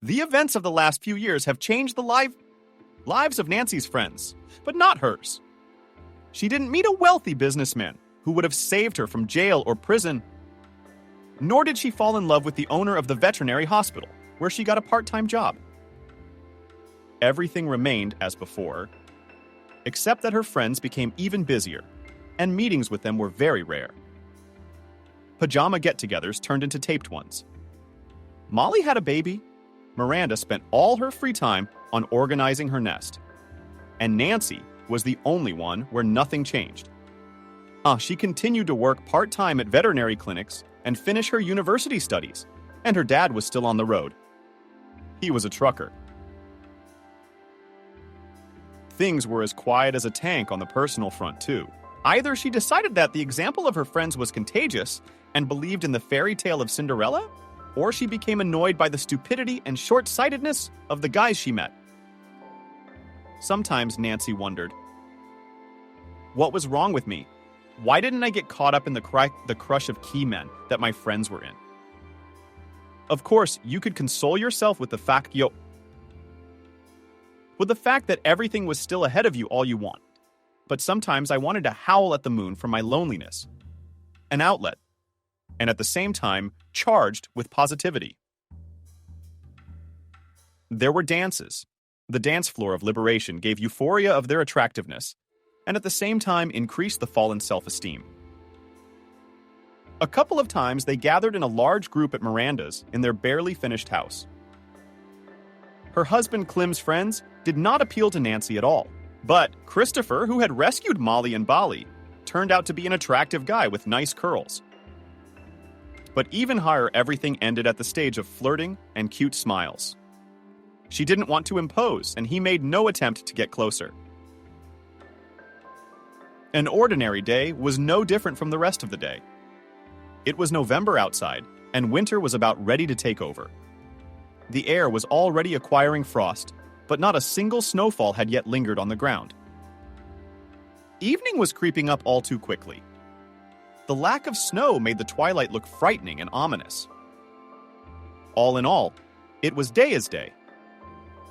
The events of the last few years have changed the lives of Nancy's friends, but not hers. She didn't meet a wealthy businessman who would have saved her from jail or prison, nor did she fall in love with the owner of the veterinary hospital, where she got a part-time job. Everything remained as before, except that her friends became even busier, and meetings with them were very rare. Pajama get-togethers turned into taped ones. Molly had a baby. Miranda spent all her free time on organizing her nest. And Nancy was the only one where nothing changed. She continued to work part-time at veterinary clinics and finish her university studies, and her dad was still on the road. He was a trucker. Things were as quiet as a tank on the personal front, too. Either she decided that the example of her friends was contagious and believed in the fairy tale of Cinderella, or she became annoyed by the stupidity and short-sightedness of the guys she met. Sometimes Nancy wondered, what was wrong with me? Why didn't I get caught up in the crush of key men that my friends were in? Of course, you could console yourself with the fact that everything was still ahead of you all you want. But sometimes I wanted to howl at the moon for my loneliness. An outlet. And at the same time, charged with positivity. There were dances. The dance floor of liberation gave euphoria of their attractiveness, and at the same time increased the fallen self-esteem. A couple of times they gathered in a large group at Miranda's in their barely finished house. Her husband Clem's friends did not appeal to Nancy at all, but Christopher, who had rescued Molly and Bali, turned out to be an attractive guy with nice curls. But even higher, everything ended at the stage of flirting and cute smiles. She didn't want to impose, and he made no attempt to get closer. An ordinary day was no different from the rest of the day. It was November outside, and winter was about ready to take over. The air was already acquiring frost, but not a single snowfall had yet lingered on the ground. Evening was creeping up all too quickly. The lack of snow made the twilight look frightening and ominous. All in all, it was day as day.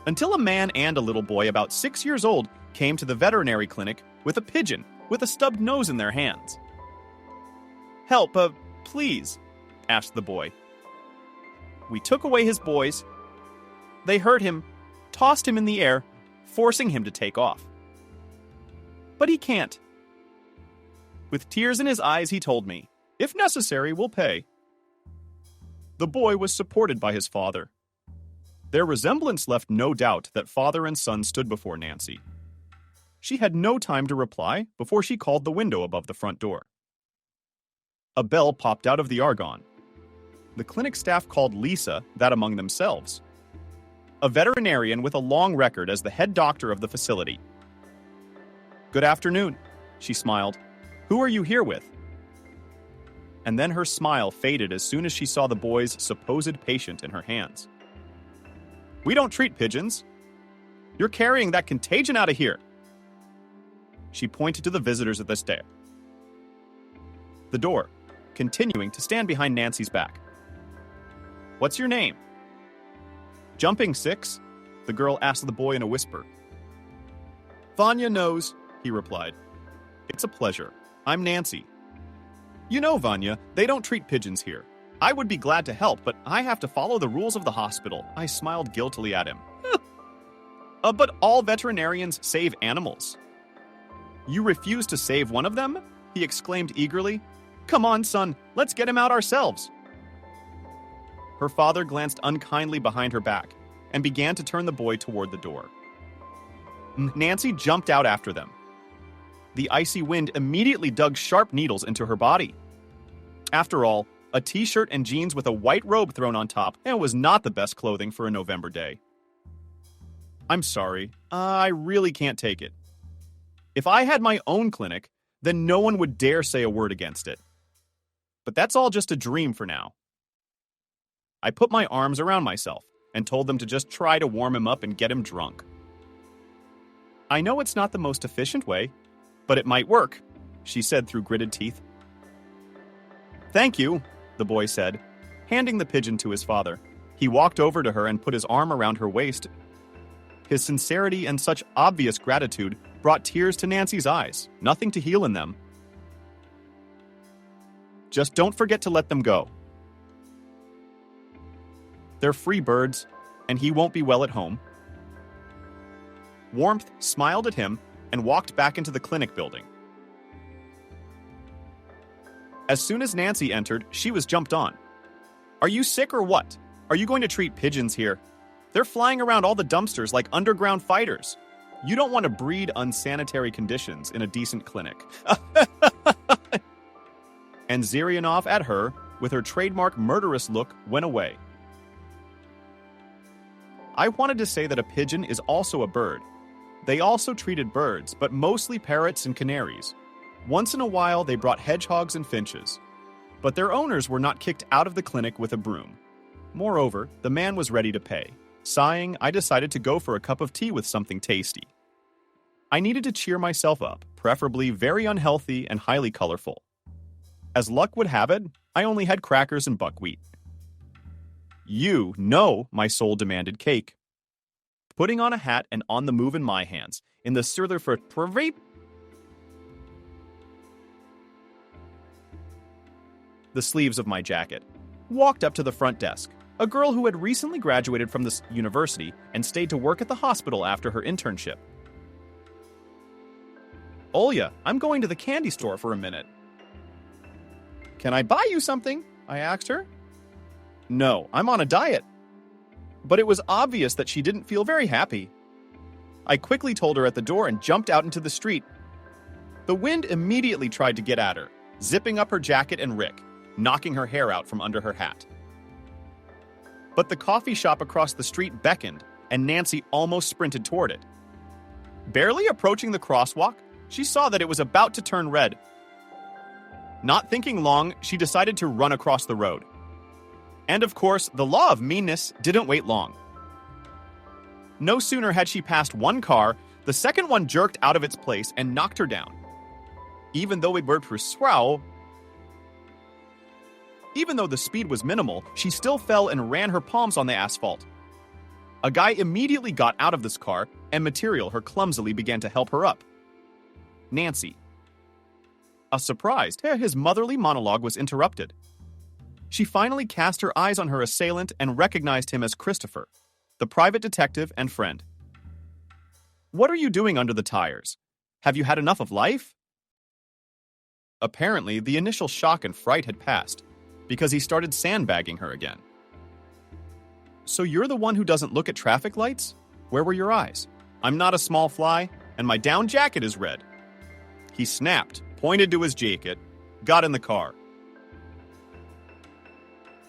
Until a man and a little boy about 6 years old came to the veterinary clinic with a pigeon with a stubbed nose in their hands. "Help, please," asked the boy. We took away his boys. They hurt him, tossed him in the air, forcing him to take off. But he can't. With tears in his eyes, he told me, "If necessary, we'll pay." The boy was supported by his father. Their resemblance left no doubt that father and son stood before Nancy. She had no time to reply before she called the window above the front door. A bell popped out of the argon. The clinic staff called Lisa that among themselves, a veterinarian with a long record as the head doctor of the facility. "Good afternoon," she smiled. "Who are you here with?" And then her smile faded as soon as she saw the boy's supposed patient in her hands. "We don't treat pigeons. You're carrying that contagion out of here." She pointed to the visitors at the stair. The door, continuing to stand behind Nancy's back. "What's your name?" "Jumping Six," the girl asked the boy in a whisper. "Vanya knows," he replied. "It's a pleasure. I'm Nancy." "You know, Vanya, they don't treat pigeons here. I would be glad to help, but I have to follow the rules of the hospital." I smiled guiltily at him. But all veterinarians save animals." "You refuse to save one of them?" he exclaimed eagerly. "Come on, son, let's get him out ourselves." Her father glanced unkindly behind her back and began to turn the boy toward the door. Nancy jumped out after them. The icy wind immediately dug sharp needles into her body. After all, a t-shirt and jeans with a white robe thrown on top was not the best clothing for a November day. "I'm sorry, I really can't take it. If I had my own clinic, then no one would dare say a word against it. But that's all just a dream for now." I put my arms around myself and told them to just try to warm him up and get him drunk. "I know it's not the most efficient way, but it might work," she said through gritted teeth. "Thank you," the boy said, handing the pigeon to his father. He walked over to her and put his arm around her waist. His sincerity and such obvious gratitude brought tears to Nancy's eyes, nothing to heal in them. Just don't forget to let them go. They're free birds, and he won't be well at home. Warmth smiled at him and walked back into the clinic building. As soon as Nancy entered, she was jumped on. "Are you sick or what? Are you going to treat pigeons here? They're flying around all the dumpsters like underground fighters. You don't want to breed unsanitary conditions in a decent clinic." And Zirianov at her, with her trademark murderous look, went away. I wanted to say that a pigeon is also a bird. They also treated birds, but mostly parrots and canaries. Once in a while, they brought hedgehogs and finches. But their owners were not kicked out of the clinic with a broom. Moreover, the man was ready to pay. Sighing, I decided to go for a cup of tea with something tasty. I needed to cheer myself up, preferably very unhealthy and highly colorful. As luck would have it, I only had crackers and buckwheat. "You know," my soul demanded cake. Putting on a hat and on the move in my hands, in the Sutherford Private, the sleeves of my jacket, walked up to the front desk, a girl who had recently graduated from this university and stayed to work at the hospital after her internship. "Olya, I'm going to the candy store for a minute." "Can I buy you something?" I asked her. "No, I'm on a diet." But it was obvious that she didn't feel very happy. I quickly told her at the door and jumped out into the street. The wind immediately tried to get at her, zipping up her jacket and rick, knocking her hair out from under her hat. But the coffee shop across the street beckoned, and Nancy almost sprinted toward it. Barely approaching the crosswalk, she saw that it was about to turn red. Not thinking long, she decided to run across the road. And of course, the law of meanness didn't wait long. No sooner had she passed one car, the second one jerked out of its place and knocked her down. Even though the speed was minimal, she still fell and ran her palms on the asphalt. A guy immediately got out of this car, and material her clumsily began to help her up. Nancy. Surprised, his motherly monologue was interrupted. She finally cast her eyes on her assailant and recognized him as Christopher, the private detective and friend. "What are you doing under the tires? Have you had enough of life?" Apparently, the initial shock and fright had passed, because he started sandbagging her again. "So you're the one who doesn't look at traffic lights? Where were your eyes? I'm not a small fly, and my down jacket is red." He snapped, pointed to his jacket, got in the car.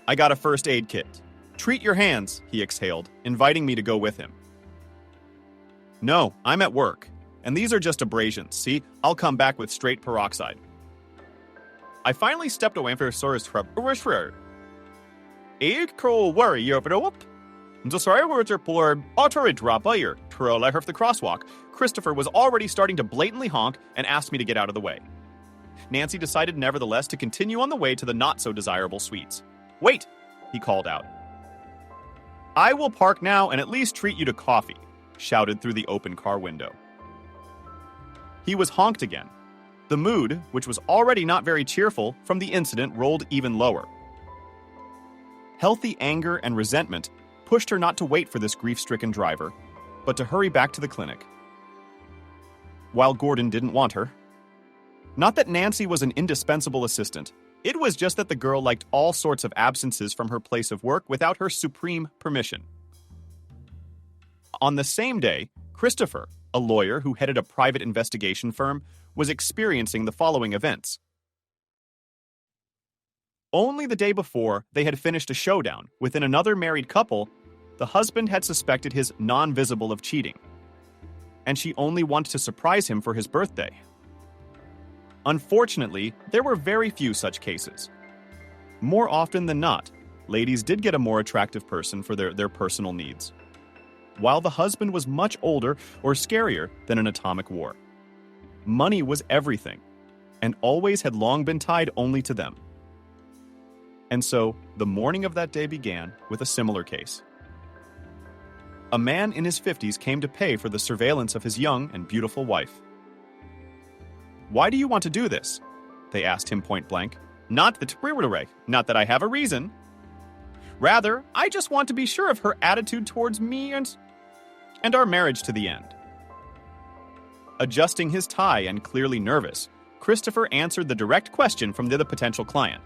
"I got a first aid kit. Treat your hands," he exhaled, inviting me to go with him. "No, I'm at work, and these are just abrasions. See, I'll come back with straight peroxide." I finally stepped away from Sora's trap. The crosswalk, Christopher was already starting to blatantly honk and asked me to get out of the way. Nancy decided nevertheless to continue on the way to the not-so-desirable suites. "Wait," he called out. "I will park now and at least treat you to coffee," shouted through the open car window. He was honked again. The mood, which was already not very cheerful from the incident, rolled even lower. Healthy anger and resentment pushed her not to wait for this grief-stricken driver, but to hurry back to the clinic. While Gordon didn't want her. Not that Nancy was an indispensable assistant. It was just that the girl liked all sorts of absences from her place of work without her supreme permission. On the same day, Christopher, a lawyer who headed a private investigation firm, was experiencing the following events. Only the day before, they had finished a showdown within another married couple. The husband had suspected his non-visible of cheating, and she only wanted to surprise him for his birthday. Unfortunately, there were very few such cases. More often than not, ladies did get a more attractive person for their personal needs, while the husband was much older or scarier than an atomic war. Money was everything, and always had long been tied only to them. And so, the morning of that day began with a similar case. A man in his 50s came to pay for the surveillance of his young and beautiful wife. "Why do you want to do this?" they asked him point blank. Not that I have a reason. Rather, I just want to be sure of her attitude towards me and our marriage to the end. Adjusting his tie and clearly nervous, Christopher answered the direct question from the potential client.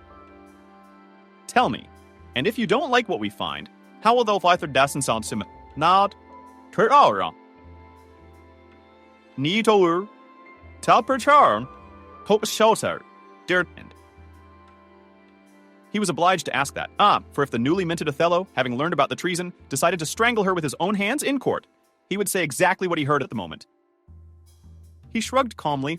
"Tell me, and if you don't like what we find, how will the fighter dassen sound sim not turn Need over tell per charm hope shelter dear end." He was obliged to ask that, for if the newly minted Othello, having learned about the treason, decided to strangle her with his own hands in court, he would say exactly what he heard at the moment. He shrugged calmly.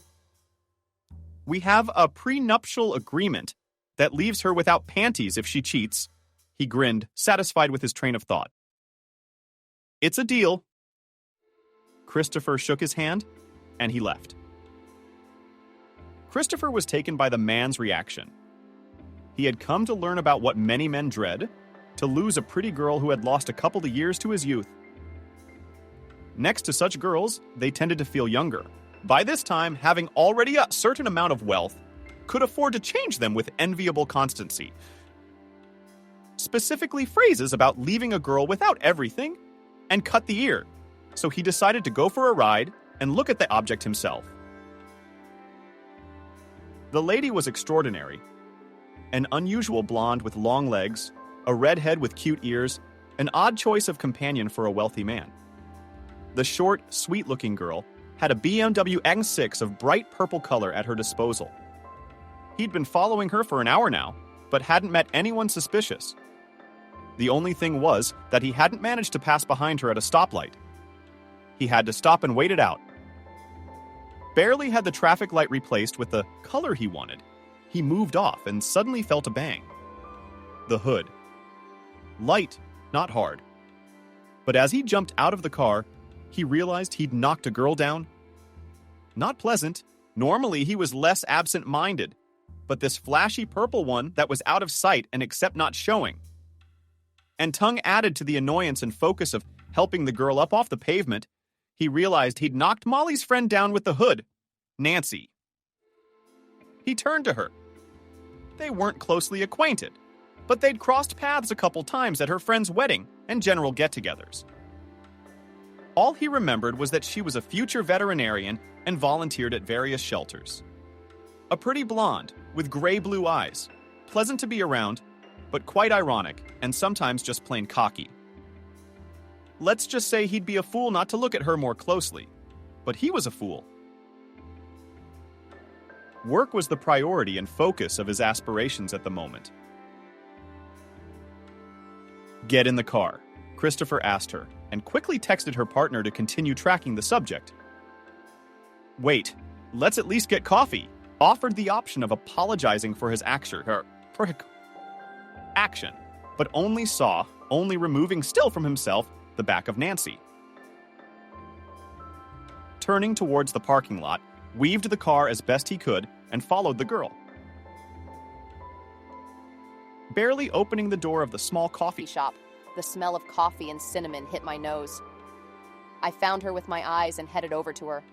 "We have a prenuptial agreement that leaves her without panties if she cheats." He grinned, satisfied with his train of thought. "It's a deal." Christopher shook his hand, and he left. Christopher was taken by the man's reaction. He had come to learn about what many men dread, to lose a pretty girl who had lost a couple of years to his youth. Next to such girls, they tended to feel younger. By this time, having already a certain amount of wealth, could afford to change them with enviable constancy. Specifically phrases about leaving a girl without everything and cut the ear, so he decided to go for a ride and look at the object himself. The lady was extraordinary. An unusual blonde with long legs, a redhead with cute ears, an odd choice of companion for a wealthy man. The short, sweet-looking girl had a BMW X6 of bright purple color at her disposal. He'd been following her for an hour now, but hadn't met anyone suspicious. The only thing was that he hadn't managed to pass behind her at a stoplight. He had to stop and wait it out. Barely had the traffic light replaced with the color he wanted, he moved off and suddenly felt a bang. The hood. Light, not hard. But as he jumped out of the car, he realized he'd knocked a girl down. Not pleasant. Normally he was less absent-minded, but this flashy purple one that was out of sight and except not showing. And tongue added to the annoyance and focus of helping the girl up off the pavement, he realized he'd knocked Molly's friend down with the hood, Nancy. He turned to her. They weren't closely acquainted, but they'd crossed paths a couple times at her friend's wedding and general get-togethers. All he remembered was that she was a future veterinarian and volunteered at various shelters. A pretty blonde with gray-blue eyes, pleasant to be around, but quite ironic and sometimes just plain cocky. Let's just say he'd be a fool not to look at her more closely, but he was a fool. Work was the priority and focus of his aspirations at the moment. "Get in the car," Christopher asked her, and quickly texted her partner to continue tracking the subject. "Wait, let's at least get coffee," offered the option of apologizing for his action, but only removing still from himself the back of Nancy. Turning towards the parking lot, weaved the car as best he could, and followed the girl. Barely opening the door of the small coffee shop, the smell of coffee and cinnamon hit my nose. I found her with my eyes and headed over to her.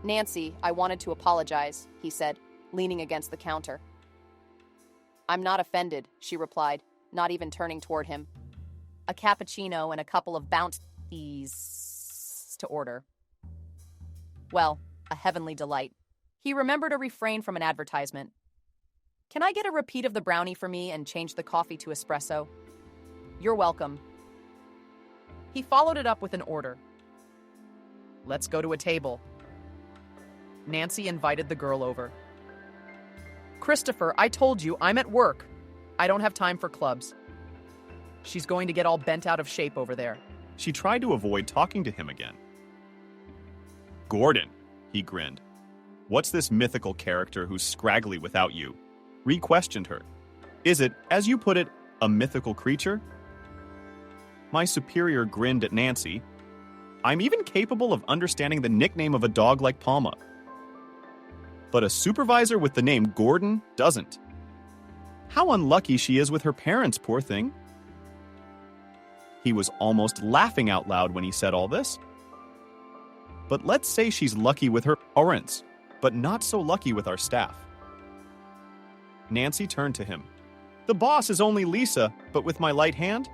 "Nancy, I wanted to apologize," he said, leaning against the counter. "I'm not offended," she replied, not even turning toward him. "A cappuccino and a couple of bounties to order." Well, a heavenly delight. He remembered a refrain from an advertisement. "Can I get a repeat of the brownie for me and change the coffee to espresso?" "You're welcome." He followed it up with an order. "Let's go to a table." Nancy invited the girl over. "Christopher, I told you I'm at work. I don't have time for clubs." She's going to get all bent out of shape over there. She tried to avoid talking to him again. "Gordon," he grinned. "What's this mythical character who's scraggly without you?" Re-questioned her. "Is it, as you put it, a mythical creature?" My superior grinned at Nancy. "I'm even capable of understanding the nickname of a dog like Palma. But a supervisor with the name Gordon doesn't." How unlucky she is with her parents, poor thing. He was almost laughing out loud when he said all this. But let's say she's lucky with her parents, but not so lucky with our staff. Nancy turned to him. The boss is only Lisa, but with my light hand?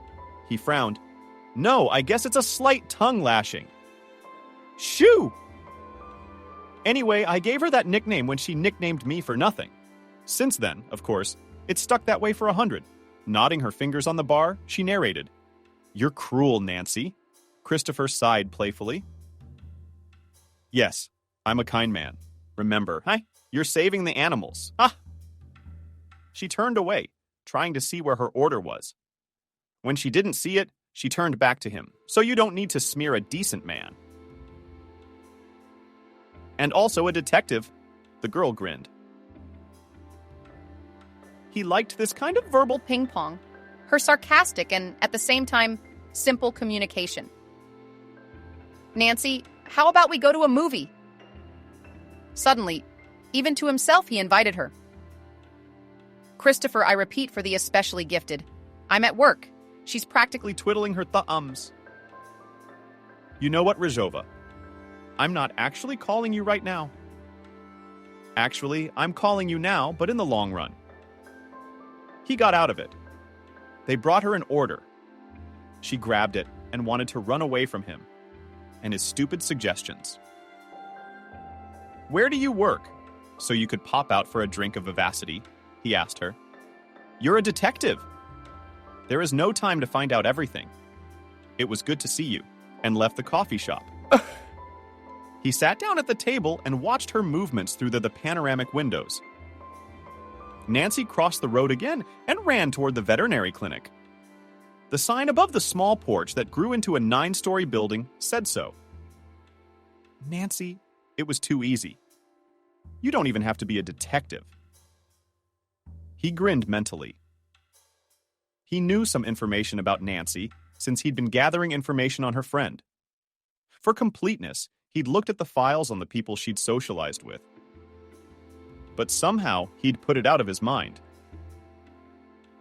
He frowned. No, I guess it's a slight tongue lashing. Shoo! Anyway, I gave her that nickname when she nicknamed me for nothing. Since then, of course, it's stuck that way for 100. Nodding her fingers on the bar, she narrated. You're cruel, Nancy. Christopher sighed playfully. Yes, I'm a kind man. Remember, you're saving the animals. Ha! She turned away, trying to see where her order was. When she didn't see it, she turned back to him. So you don't need to smear a decent man. And also a detective. The girl grinned. He liked this kind of verbal Ping pong. Her sarcastic and, at the same time, simple communication. Nancy, how about we go to a movie? Suddenly, even to himself, he invited her. Christopher, I repeat for the especially gifted. I'm at work. She's practically twiddling her thumbs. You know what, Rizhova? I'm not actually calling you right now. Actually, I'm calling you now, but in the long run. He got out of it. They brought her an order. She grabbed it and wanted to run away from him and his stupid suggestions. Where do you work? So you could pop out for a drink of vivacity, he asked her. You're a detective. There is no time to find out everything. It was good to see you, and left the coffee shop. He sat down at the table and watched her movements through the panoramic windows. Nancy crossed the road again and ran toward the veterinary clinic. The sign above the small porch that grew into a 9-story building said so. Nancy, it was too easy. You don't even have to be a detective. He grinned mentally. He knew some information about Nancy since he'd been gathering information on her friend. For completeness, he'd looked at the files on the people she'd socialized with. But somehow, he'd put it out of his mind.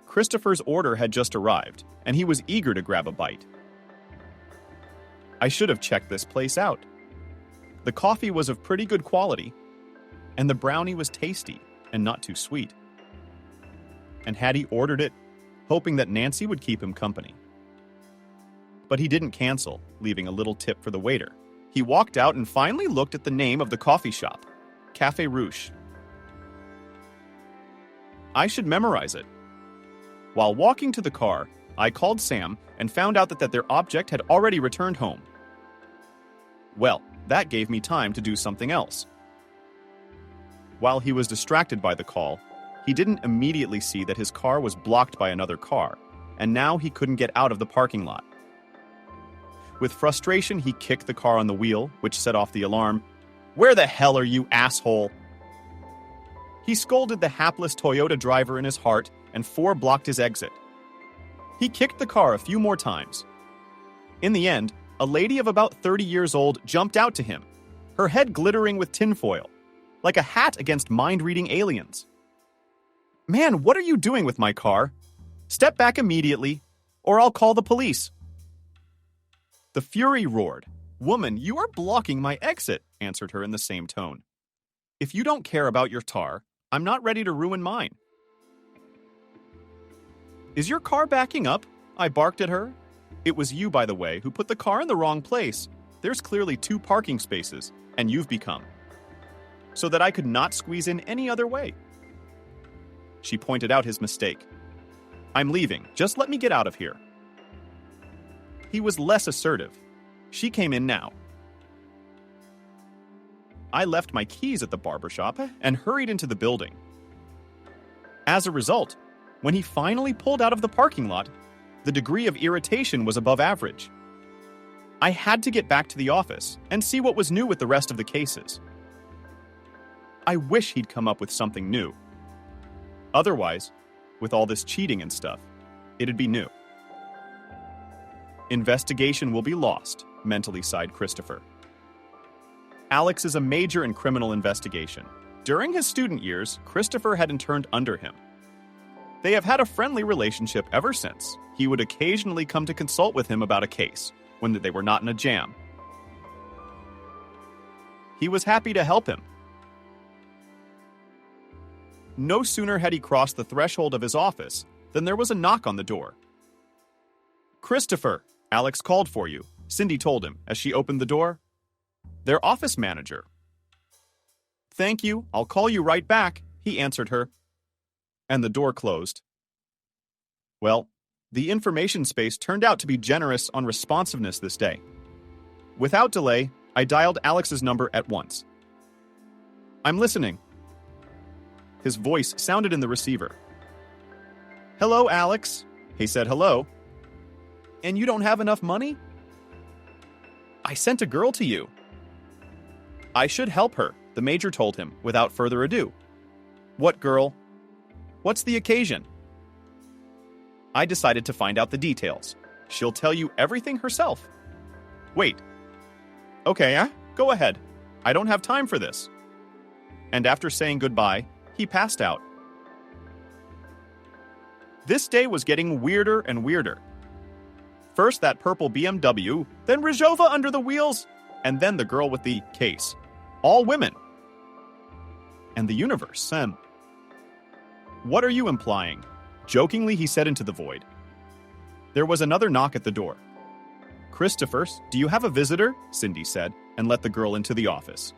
Christopher's order had just arrived, and he was eager to grab a bite. I should have checked this place out. The coffee was of pretty good quality, and the brownie was tasty and not too sweet. And had he ordered it, hoping that Nancy would keep him company. But he didn't cancel, leaving a little tip for the waiter. He walked out and finally looked at the name of the coffee shop, Café Rouge. I should memorize it. While walking to the car, I called Sam and found out that their object had already returned home. Well, that gave me time to do something else. While he was distracted by the call, he didn't immediately see that his car was blocked by another car, and now he couldn't get out of the parking lot. With frustration, he kicked the car on the wheel, which set off the alarm. Where the hell are you, asshole? He scolded the hapless Toyota driver in his heart and blocked his exit. He kicked the car a few more times. In the end, a lady of about 30 years old jumped out to him, her head glittering with tinfoil, like a hat against mind-reading aliens. Man, what are you doing with my car? Step back immediately, or I'll call the police. The Fury roared. Woman, you are blocking my exit, answered her in the same tone. If you don't care about your tar, I'm not ready to ruin mine. Is your car backing up? I barked at her. It was you, by the way, who put the car in the wrong place. There's clearly 2 parking spaces, and you've become. So that I could not squeeze in any other way. She pointed out his mistake. I'm leaving. Just let me get out of here. He was less assertive. She came in now. I left my keys at the barbershop and hurried into the building. As a result, when he finally pulled out of the parking lot, the degree of irritation was above average. I had to get back to the office and see what was new with the rest of the cases. I wish he'd come up with something new. Otherwise, with all this cheating and stuff, it'd be new. Investigation will be lost, mentally sighed Christopher. Alex is a major in criminal investigation. During his student years, Christopher had interned under him. They have had a friendly relationship ever since. He would occasionally come to consult with him about a case when they were not in a jam. He was happy to help him. No sooner had he crossed the threshold of his office than there was a knock on the door. "Christopher, Alex called for you," Cindy told him as she opened the door. "Their office manager." "Thank you, I'll call you right back," he answered her. And the door closed. Well, the information space turned out to be generous on responsiveness this day. Without delay, I dialed Alex's number at once. "I'm listening." His voice sounded in the receiver. "Hello, Alex." He said hello. "And you don't have enough money?" "I sent a girl to you." "I should help her," the major told him without further ado. "What girl? What's the occasion?" I decided to find out the details. She'll tell you everything herself. "Wait. Okay, go ahead. I don't have time for this." And after saying goodbye, he passed out. This day was getting weirder and weirder. First that purple BMW, then Rizhova under the wheels, and then the girl with the case. All women. And the universe, "What are you implying?" Jokingly, he said into the void. There was another knock at the door. "Christopher, do you have a visitor?" Cindy said, and let the girl into the office.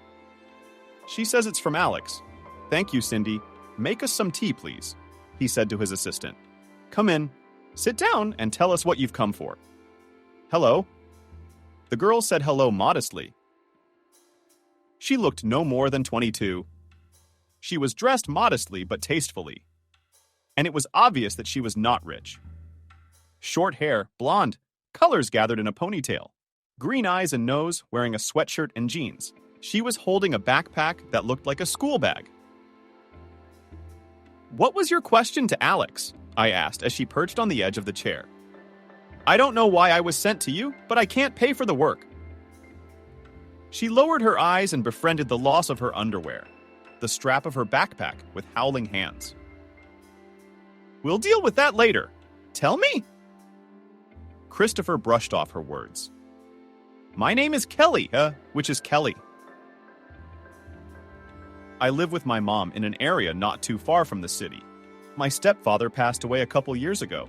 "She says it's from Alex." "Thank you, Cindy. Make us some tea, please," he said to his assistant. "Come in, sit down, and tell us what you've come for." "Hello." The girl said hello modestly. She looked no more than 22. She was dressed modestly but tastefully. And it was obvious that she was not rich. Short hair, blonde, colors gathered in a ponytail, green eyes and nose, wearing a sweatshirt and jeans. She was holding a backpack that looked like a school bag. "What was your question to Alex?" I asked as she perched on the edge of the chair. "I don't know why I was sent to you, but I can't pay for the work." She lowered her eyes and befriended the loss of her underwear, the strap of her backpack with howling hands. "We'll deal with that later. Tell me." Christopher brushed off her words. "My name is Kelly, which is Kelly. I live with my mom in an area not too far from the city. My stepfather passed away a couple years ago.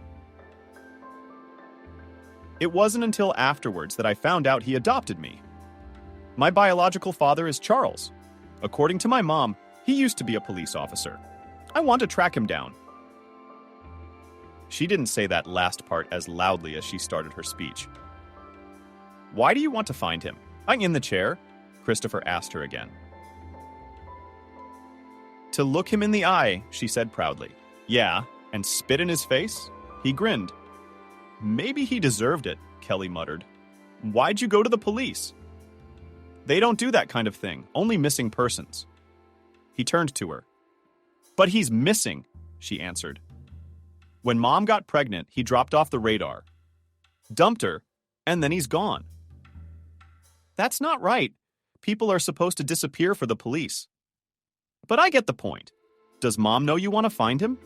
It wasn't until afterwards that I found out he adopted me. My biological father is Charles. According to my mom, he used to be a police officer. I want to track him down." She didn't say that last part as loudly as she started her speech. "Why do you want to find him?" "I'm in the chair," Christopher asked her again. "To look him in the eye," she said proudly. "Yeah, and spit in his face?" He grinned. "Maybe he deserved it," Kelly muttered. "Why'd you go to the police?" "They don't do that kind of thing, only missing persons." He turned to her. "But he's missing," she answered. "When Mom got pregnant, he dropped off the radar. Dumped her, and then he's gone." "That's not right. People are supposed to disappear for the police." "But I get the point. Does Mom know you want to find him?"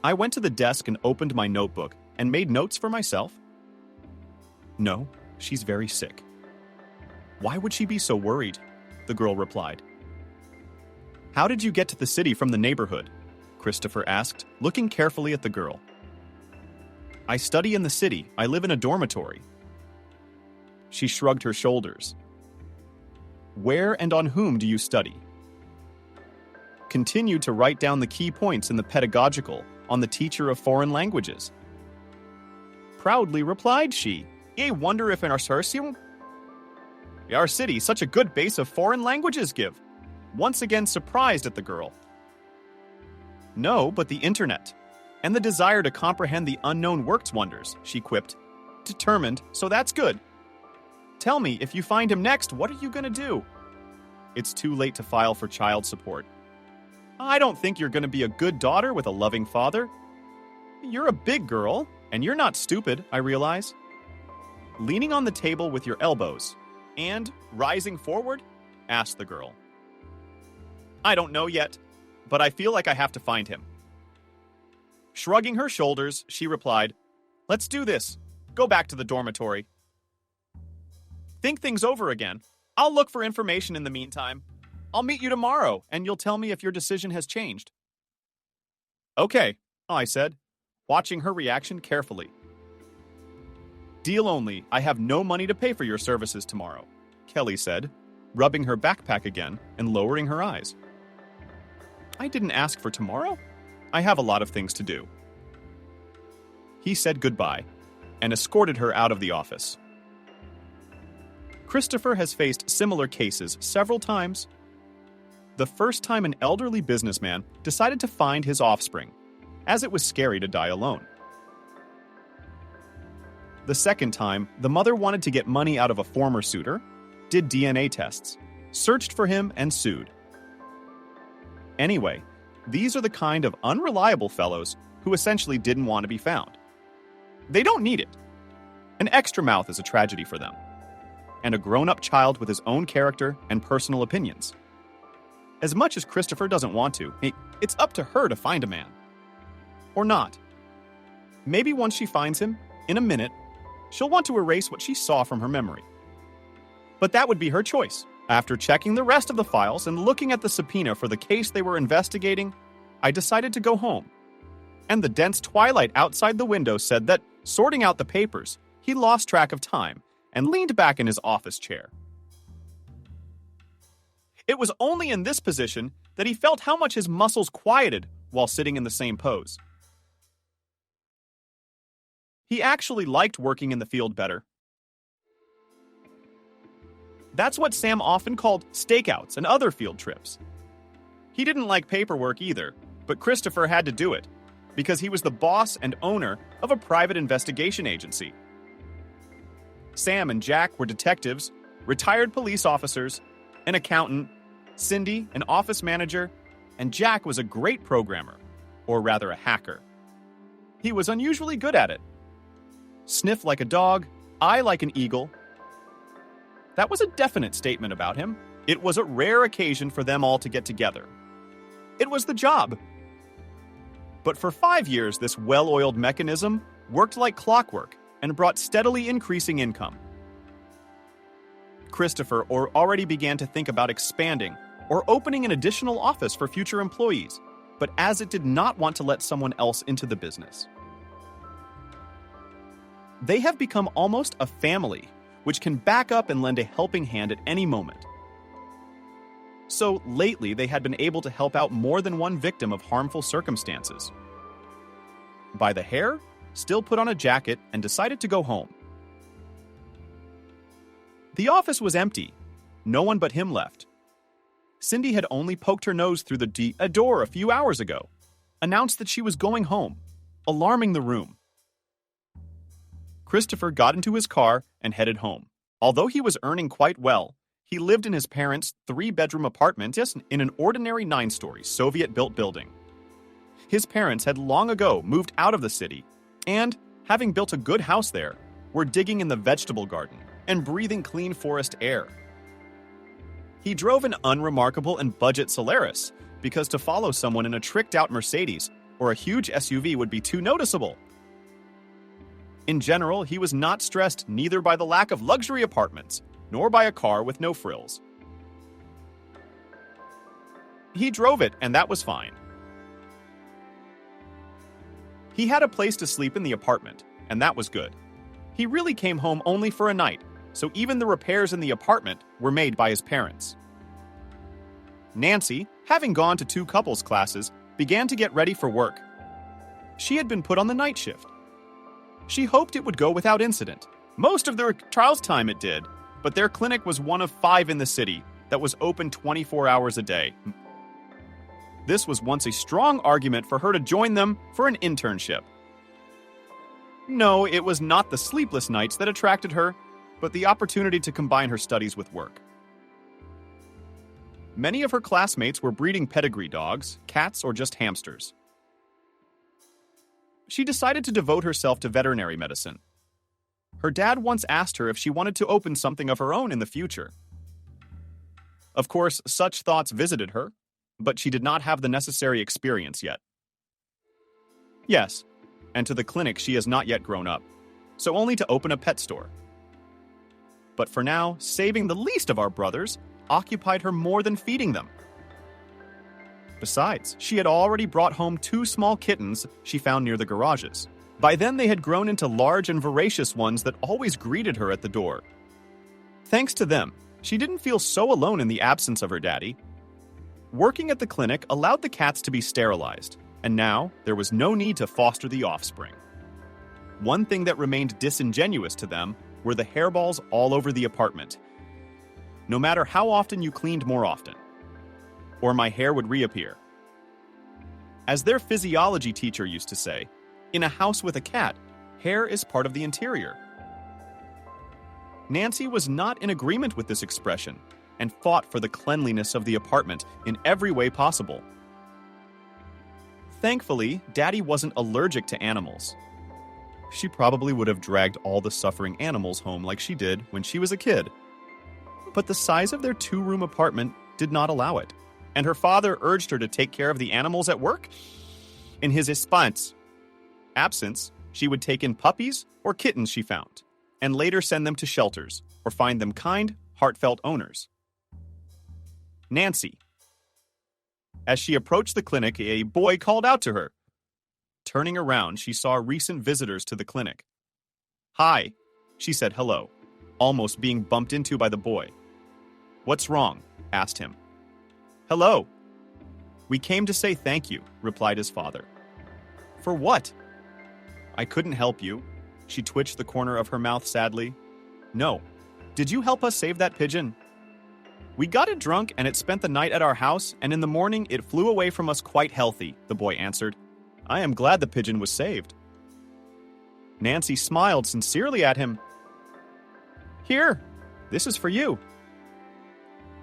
I went to the desk and opened my notebook and made notes for myself. "No, she's very sick." "Why would she be so worried?" the girl replied. "How did you get to the city from the neighborhood?" Christopher asked, looking carefully at the girl. "I study in the city. I live in a dormitory." She shrugged her shoulders. "Where and on whom do you study?" Continue to write down the key points in the pedagogical on the teacher of foreign languages. Proudly replied she. "I wonder if in our city such a good base of foreign languages give." Once again surprised at the girl. "No, but the internet. And the desire to comprehend the unknown works wonders," she quipped. "Determined, so that's good. Tell me, if you find him next, what are you gonna do?" "It's too late to file for child support." "I don't think you're gonna be a good daughter with a loving father." "You're a big girl, and you're not stupid, I realize." "Leaning on the table with your elbows and rising forward?" asked the girl. "I don't know yet, but I feel like I have to find him." Shrugging her shoulders, she replied, "Let's do this. Go back to the dormitory. Think things over again. I'll look for information in the meantime. I'll meet you tomorrow, and you'll tell me if your decision has changed." "Okay," I said, watching her reaction carefully. "Deal only. I have no money to pay for your services tomorrow," Kelly said, rubbing her backpack again and lowering her eyes. "I didn't ask for tomorrow. I have a lot of things to do." He said goodbye and escorted her out of the office. Christopher has faced similar cases several times. The first time an elderly businessman decided to find his offspring, as it was scary to die alone. The second time, the mother wanted to get money out of a former suitor, did DNA tests, searched for him, and sued. Anyway, these are the kind of unreliable fellows who essentially didn't want to be found. They don't need it. An extra mouth is a tragedy for them, and a grown-up child with his own character and personal opinions. As much as Christopher doesn't want to, it's up to her to find a man. Or not. Maybe once she finds him, in a minute, she'll want to erase what she saw from her memory. But that would be her choice. After checking the rest of the files and looking at the subpoena for the case they were investigating, I decided to go home. And the dense twilight outside the window said that, sorting out the papers, he lost track of time and leaned back in his office chair. It was only in this position that he felt how much his muscles quieted while sitting in the same pose. He actually liked working in the field better. That's what Sam often called stakeouts and other field trips. He didn't like paperwork either, but Christopher had to do it because he was the boss and owner of a private investigation agency. Sam and Jack were detectives, retired police officers, an accountant, Cindy, an office manager, and Jack was a great programmer, or rather a hacker. He was unusually good at it. Sniff like a dog, eye like an eagle. That was a definite statement about him. It was a rare occasion for them all to get together. It was the job. But for 5 years, this well-oiled mechanism worked like clockwork and brought steadily increasing income. Christopher already began to think about expanding or opening an additional office for future employees, but as it did not want to let someone else into the business. They have become almost a family, which can back up and lend a helping hand at any moment. So lately, they had been able to help out more than one victim of harmful circumstances. By the hair, still put on a jacket and decided to go home. The office was empty. No one but him left. Cindy had only poked her nose through the door a few hours ago, announced that she was going home, alarming the room. Christopher got into his car and headed home. Although he was earning quite well, he lived in his parents' 3-bedroom apartment in an ordinary 9-story Soviet-built building. His parents had long ago moved out of the city and, having built a good house there, were digging in the vegetable garden and breathing clean forest air. He drove an unremarkable and budget Solaris because to follow someone in a tricked-out Mercedes or a huge SUV would be too noticeable. In general, he was not stressed neither by the lack of luxury apartments nor by a car with no frills. He drove it, and that was fine. He had a place to sleep in the apartment, and that was good. He really came home only for a night, so even the repairs in the apartment were made by his parents. Nancy, having gone to 2 couples classes, began to get ready for work. She had been put on the night shift. She hoped it would go without incident. Most of their trials time it did, but their clinic was one of 5 in the city that was open 24 hours a day. This was once a strong argument for her to join them for an internship. No, it was not the sleepless nights that attracted her, but the opportunity to combine her studies with work. Many of her classmates were breeding pedigree dogs, cats, or just hamsters. She decided to devote herself to veterinary medicine. Her dad once asked her if she wanted to open something of her own in the future. Of course, such thoughts visited her, but she did not have the necessary experience yet. Yes, and to the clinic she has not yet grown up, so only to open a pet store. But for now, saving the least of our brothers occupied her more than feeding them. Besides, she had already brought home 2 small kittens she found near the garages. By then they had grown into large and voracious ones that always greeted her at the door. Thanks to them, she didn't feel so alone in the absence of her daddy. Working at the clinic allowed the cats to be sterilized, and now there was no need to foster the offspring. One thing that remained disingenuous to them were the hairballs all over the apartment. No matter how often you cleaned more often, or my hair would reappear. As their physiology teacher used to say, in a house with a cat, hair is part of the interior. Nancy was not in agreement with this expression and fought for the cleanliness of the apartment in every way possible. Thankfully, Daddy wasn't allergic to animals. She probably would have dragged all the suffering animals home like she did when she was a kid. But the size of their 2-room apartment did not allow it, and her father urged her to take care of the animals at work. In his absence, she would take in puppies or kittens she found, and later send them to shelters or find them kind, heartfelt owners. Nancy. As she approached the clinic, a boy called out to her. Turning around, she saw recent visitors to the clinic. Hi, she said hello, almost being bumped into by the boy. What's wrong? Asked him. Hello. We came to say thank you, replied his father. For what? I couldn't help you. She twitched the corner of her mouth sadly. No. Did you help us save that pigeon? We got it drunk and it spent the night at our house, and in the morning it flew away from us quite healthy, the boy answered. I am glad the pigeon was saved. Nancy smiled sincerely at him. Here, this is for you.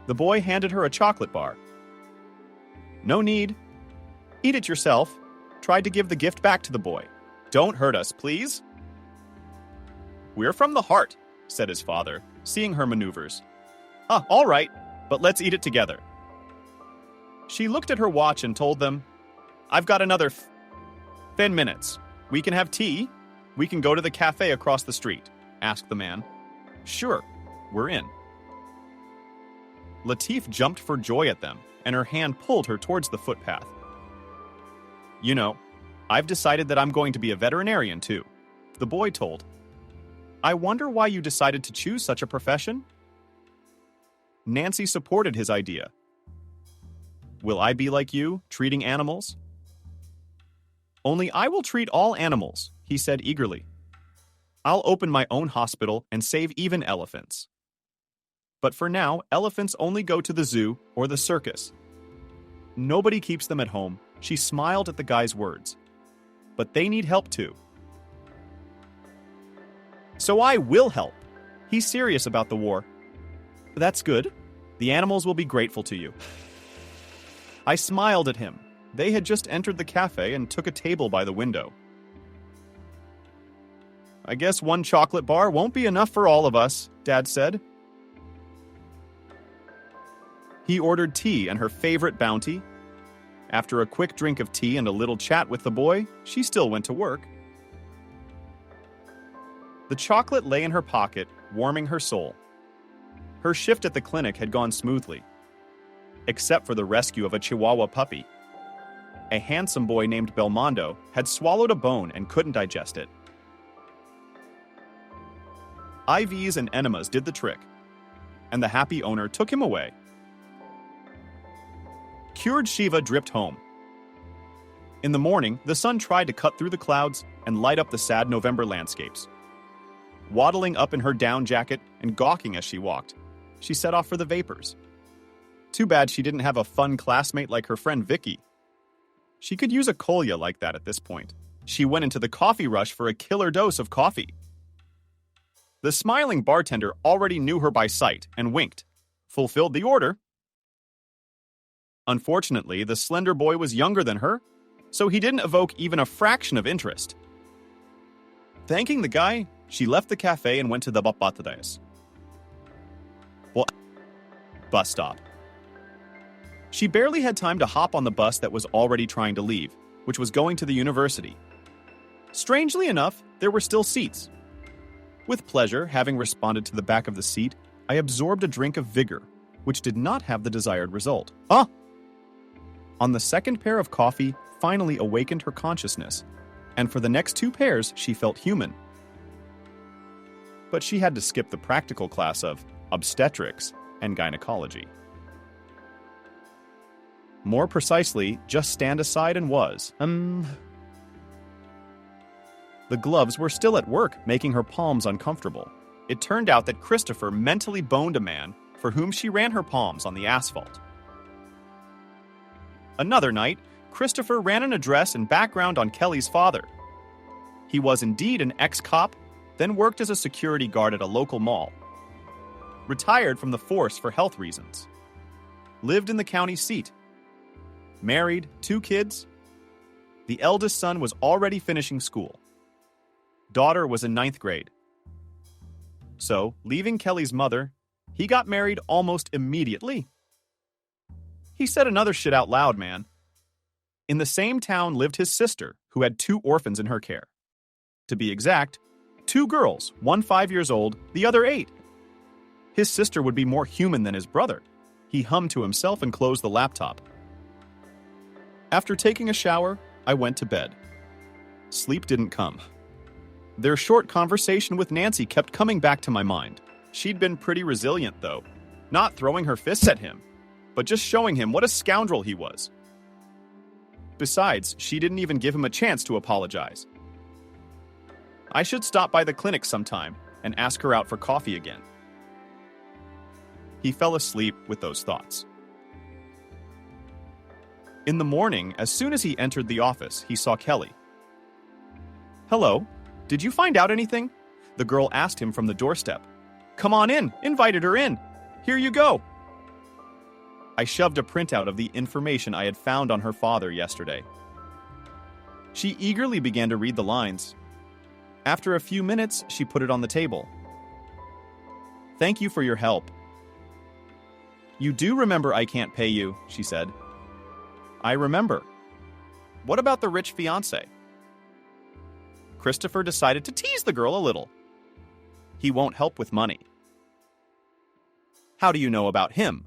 The boy handed her a chocolate bar. No need. Eat it yourself. Tried to give the gift back to the boy. Don't hurt us, please. We're from the heart, said his father, seeing her maneuvers. All right, but let's eat it together. She looked at her watch and told them, I've got another 10 minutes. We can have tea. We can go to the cafe across the street, asked the man. Sure, we're in. Latif jumped for joy at them, and her hand pulled her towards the footpath. You know, I've decided that I'm going to be a veterinarian too, the boy told. I wonder why you decided to choose such a profession? Nancy supported his idea. Will I be like you, treating animals? Only I will treat all animals, he said eagerly. I'll open my own hospital and save even elephants. But for now, elephants only go to the zoo or the circus. Nobody keeps them at home. She smiled at the guy's words. But they need help too. So I will help. He's serious about the war. That's good. The animals will be grateful to you. I smiled at him. They had just entered the cafe and took a table by the window. I guess one chocolate bar won't be enough for all of us, Dad said. He ordered tea and her favorite bounty. After a quick drink of tea and a little chat with the boy, she still went to work. The chocolate lay in her pocket, warming her soul. Her shift at the clinic had gone smoothly, except for the rescue of a Chihuahua puppy. A handsome boy named Belmondo had swallowed a bone and couldn't digest it. IVs and enemas did the trick, and the happy owner took him away. Cured Shiva dripped home. In the morning, the sun tried to cut through the clouds and light up the sad November landscapes. Waddling up in her down jacket and gawking as she walked, she set off for the vapors. Too bad she didn't have a fun classmate like her friend Vicky. She could use a Kolya like that at this point. She went into the coffee rush for a killer dose of coffee. The smiling bartender already knew her by sight and winked, fulfilled the order. Unfortunately, the slender boy was younger than her, so he didn't evoke even a fraction of interest. Thanking the guy, she left the cafe and went to the Bapatades bus stop. She barely had time to hop on the bus that was already trying to leave, which was going to the university. Strangely enough, there were still seats. With pleasure, having responded to the back of the seat, I absorbed a drink of vigor, which did not have the desired result. On the second pair of coffee finally awakened her consciousness, and for the next 2 pairs she felt human. But she had to skip the practical class of obstetrics and gynecology. More precisely, just stand aside and was. The gloves were still at work, making her palms uncomfortable. It turned out that Christopher mentally boned a man for whom she ran her palms on the asphalt. Another night, Christopher ran an address and background on Kelly's father. He was indeed an ex-cop, then worked as a security guard at a local mall. Retired from the force for health reasons. Lived in the county seat. Married, 2 kids. The eldest son was already finishing school. Daughter was in 9th grade. So, leaving Kelly's mother, he got married almost immediately. He said another shit out loud, man. In the same town lived his sister, who had 2 orphans in her care. To be exact, 2 girls, one 5 years old, the other 8. His sister would be more human than his brother. He hummed to himself and closed the laptop. After taking a shower, I went to bed. Sleep didn't come. Their short conversation with Nancy kept coming back to my mind. She'd been pretty resilient, though, not throwing her fists at him, but just showing him what a scoundrel he was. Besides, she didn't even give him a chance to apologize. I should stop by the clinic sometime and ask her out for coffee again. He fell asleep with those thoughts. In the morning, as soon as he entered the office, he saw Kelly. "Hello, did you find out anything?" The girl asked him from the doorstep. "Come on in," invited her in. "Here you go." I shoved a printout of the information I had found on her father yesterday. She eagerly began to read the lines. After a few minutes, she put it on the table. "Thank you for your help. You do remember I can't pay you," she said. "I remember. What about the rich fiancé?" Christopher decided to tease the girl a little. "He won't help with money." "How do you know about him?"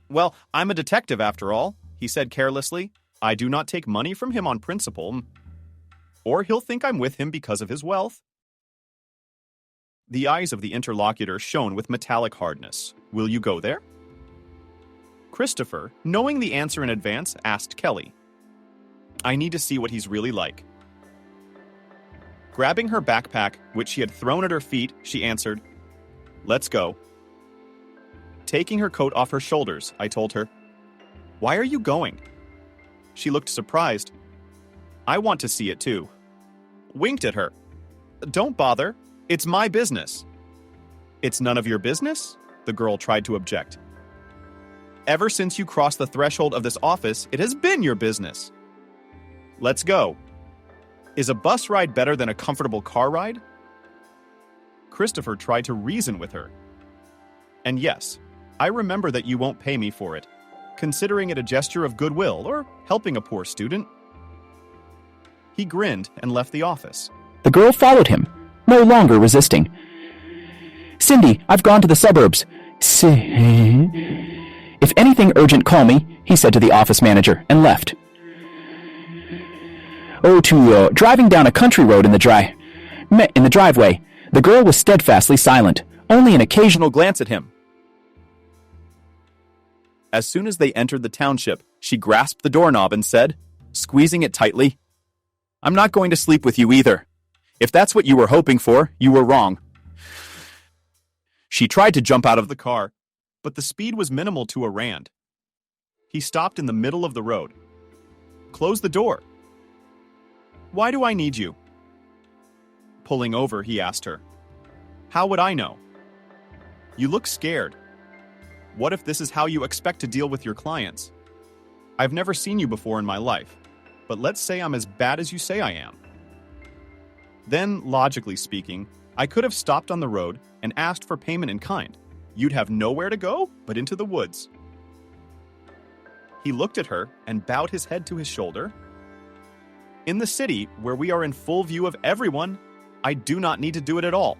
"Well, I'm a detective after all," he said carelessly. "I do not take money from him on principle. Or he'll think I'm with him because of his wealth." The eyes of the interlocutor shone with metallic hardness. "Will you go there?" Christopher, knowing the answer in advance, asked Kelly. "I need to see what he's really like." Grabbing her backpack, which she had thrown at her feet, she answered, "Let's go." Taking her coat off her shoulders, I told her, "Why are you going?" She looked surprised. "I want to see it too." Winked at her. "Don't bother. It's my business." "It's none of your business?" The girl tried to object. "Ever since you crossed the threshold of this office, it has been your business." "Let's go." "Is a bus ride better than a comfortable car ride?" Christopher tried to reason with her. "And yes, I remember that you won't pay me for it, considering it a gesture of goodwill or helping a poor student." He grinned and left the office. The girl followed him, no longer resisting. "Cindy, I've gone to the suburbs. If anything urgent, call me," he said to the office manager, and left. Driving down a country road in the driveway, the girl was steadfastly silent, only an occasional glance at him. As soon as they entered the township, she grasped the doorknob and said, squeezing it tightly, "I'm not going to sleep with you either. If that's what you were hoping for, you were wrong." She tried to jump out of the car, but the speed was minimal to a Rand. He stopped in the middle of the road. "Close the door." "Why do I need you?" Pulling over, he asked her. "How would I know?" "You look scared. What if this is how you expect to deal with your clients? I've never seen you before in my life, but let's say I'm as bad as you say I am." Then, logically speaking, I could have stopped on the road and asked for payment in kind. You'd have nowhere to go but into the woods. He looked at her and bowed his head to his shoulder. In the city, where we are in full view of everyone, I do not need to do it at all.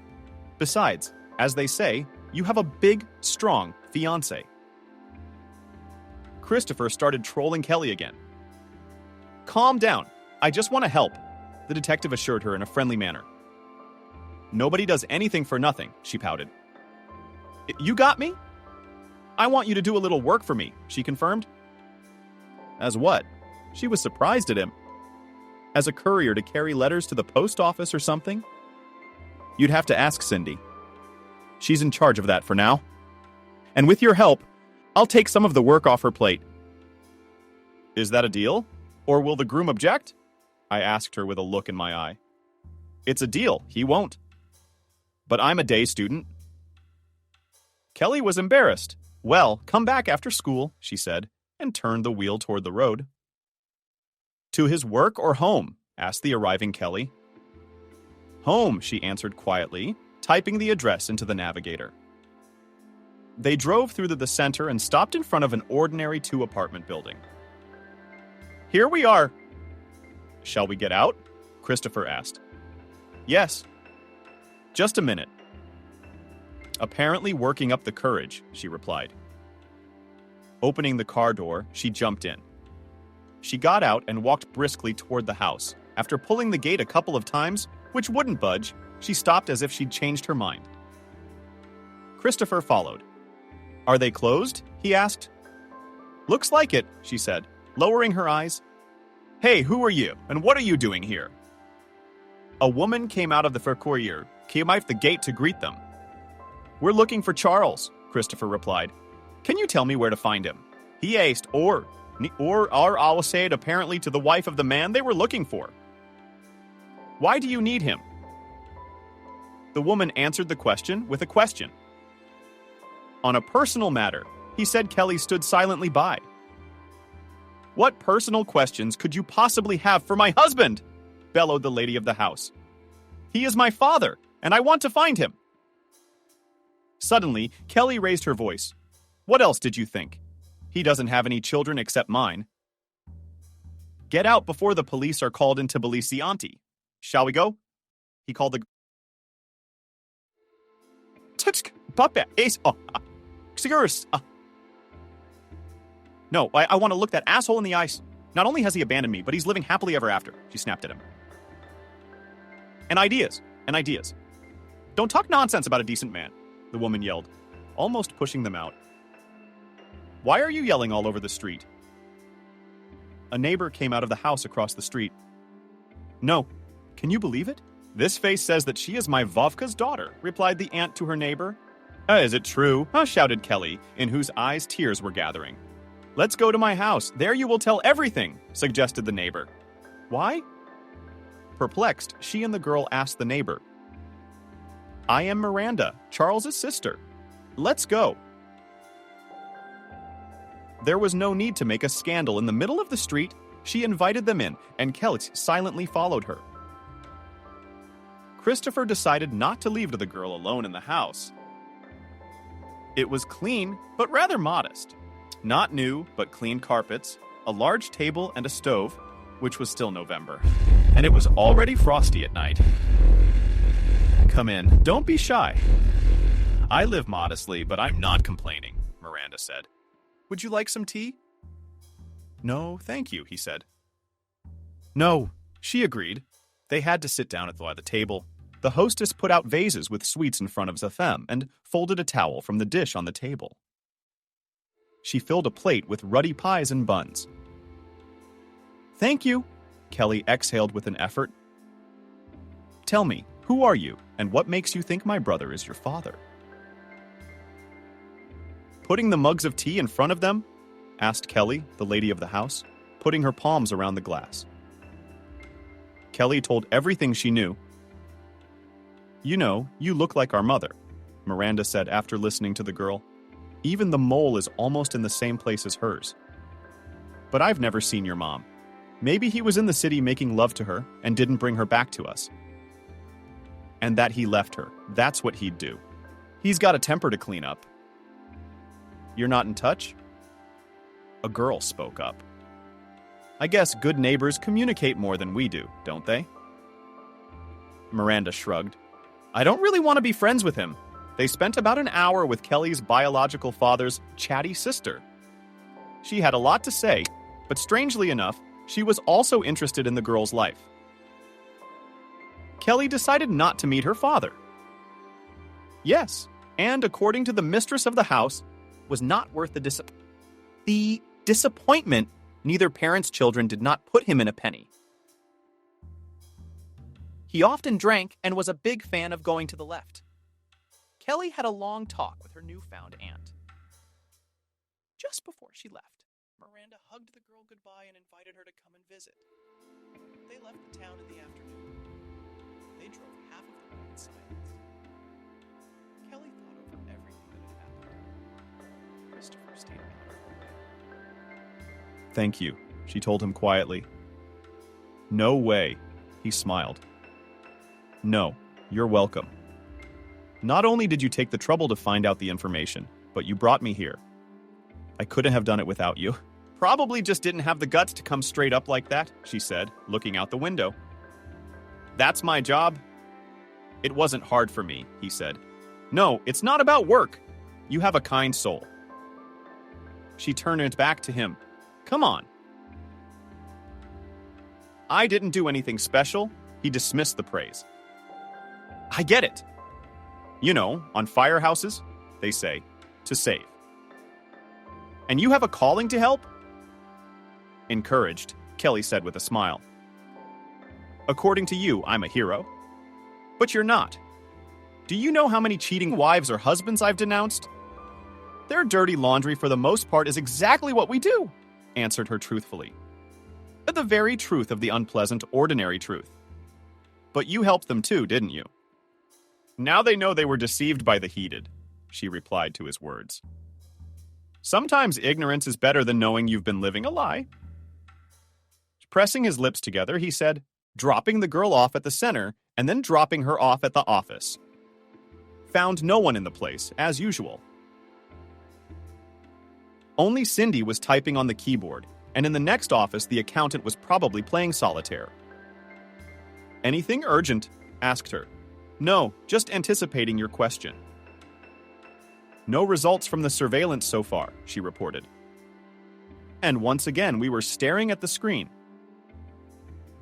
Besides, as they say, you have a big, strong fiancé. Christopher started trolling Kelly again. Calm down. I just want to help, the detective assured her in a friendly manner. Nobody does anything for nothing, she pouted. You got me? I want you to do a little work for me, she confirmed. As what? She was surprised at him. As a courier to carry letters to the post office or something? You'd have to ask Cindy. She's in charge of that for now. And with your help, I'll take some of the work off her plate. Is that a deal? Or will the groom object? I asked her with a look in my eye. It's a deal, he won't. But I'm a day student. Kelly was embarrassed. Well, come back after school, she said, and turned the wheel toward the road. To his work or home? Asked the arriving Kelly. Home, she answered quietly, typing the address into the navigator. They drove through the center and stopped in front of an ordinary 2-apartment building. Here we are. Shall we get out? Christopher asked. Yes. Just a minute. Apparently working up the courage, she replied. Opening the car door, she jumped in. She got out and walked briskly toward the house. After pulling the gate a couple of times, which wouldn't budge, she stopped as if she'd changed her mind. Christopher followed. Are they closed? He asked. Looks like it, she said, lowering her eyes. Hey, who are you, and what are you doing here? A woman came out of the foyer, came out the gate to greet them. We're looking for Charles, Christopher replied. Can you tell me where to find him? He asked, or I will say it apparently to the wife of the man they were looking for. Why do you need him? The woman answered the question with a question. On a personal matter, he said. Kelly stood silently by. What personal questions could you possibly have for my husband? Bellowed the lady of the house. He is my father, and I want to find him. Suddenly, Kelly raised her voice. What else did you think? He doesn't have any children except mine. Get out before the police are called into Tbilisi, auntie. Shall we go? He called the... No, I want to look that asshole in the eyes. Not only has he abandoned me, but he's living happily ever after, she snapped at him. And ideas. Don't talk nonsense about a decent man, the woman yelled, almost pushing them out. Why are you yelling all over the street? A neighbor came out of the house across the street. No. Can you believe it? This face says that she is my Vovka's daughter, replied the aunt to her neighbor. Is it true? Shouted Kelly, in whose eyes tears were gathering. Let's go to my house. There you will tell everything, suggested the neighbor. Why? Perplexed, she and the girl asked the neighbor. I am Miranda, Charles's sister. Let's go. There was no need to make a scandal. In the middle of the street, she invited them in, and Kelly silently followed her. Christopher decided not to leave the girl alone in the house. It was clean, but rather modest. Not new, but clean carpets, a large table and a stove, which was still November, and it was already frosty at night. Come in, don't be shy. I live modestly, but I'm not complaining, Miranda said. Would you like some tea? No, thank you, he said. No, she agreed. They had to sit down at the table. The hostess put out vases with sweets in front of Zathem and folded a towel from the dish on the table. She filled a plate with ruddy pies and buns. Thank you, Kelly exhaled with an effort. Tell me, who are you, and what makes you think my brother is your father? Putting the mugs of tea in front of them? Asked Kelly, the lady of the house, putting her palms around the glass. Kelly told everything she knew. You know, you look like our mother, Miranda said after listening to the girl. Even the mole is almost in the same place as hers. But I've never seen your mom. Maybe he was in the city making love to her and didn't bring her back to us. And that he left her. That's what he'd do. He's got a temper to clean up. You're not in touch? A girl spoke up. I guess good neighbors communicate more than we do, don't they? Miranda shrugged. I don't really want to be friends with him. They spent about an hour with Kelly's biological father's chatty sister. She had a lot to say, but strangely enough, she was also interested in the girl's life. Kelly decided not to meet her father. Yes, and according to the mistress of the house, was not worth the disappointment. Neither parent's children did not put him in a penny. He often drank and was a big fan of going to the left. Kelly had a long talk with her newfound aunt. Just before she left, Miranda hugged the girl goodbye and invited her to come and visit. They left the town in the afternoon. They drove half of the way in silence. Kelly thought over everything that had happened. Christopher stayed out of her way. Thank you, she told him quietly. No way, he smiled. No, you're welcome. Not only did you take the trouble to find out the information, but you brought me here. I couldn't have done it without you. Probably just didn't have the guts to come straight up like that, she said, looking out the window. That's my job. It wasn't hard for me, he said. No, it's not about work. You have a kind soul. She turned it back to him. Come on. I didn't do anything special. He dismissed the praise. I get it. You know, on firehouses, they say, to save. And you have a calling to help? Encouraged, Kelly said with a smile. According to you, I'm a hero. But you're not. Do you know how many cheating wives or husbands I've denounced? Their dirty laundry for the most part is exactly what we do, answered her truthfully. The very truth of the unpleasant, ordinary truth. But you helped them too, didn't you? Now they know they were deceived by the heated, she replied to his words. Sometimes ignorance is better than knowing you've been living a lie. Pressing his lips together, he said, dropping the girl off at the center and then dropping her off at the office. Found no one in the place, as usual. Only Cindy was typing on the keyboard, and in the next office the accountant was probably playing solitaire. Anything urgent? Asked her. No, just anticipating your question. No results from the surveillance so far, she reported. And once again, we were staring at the screen.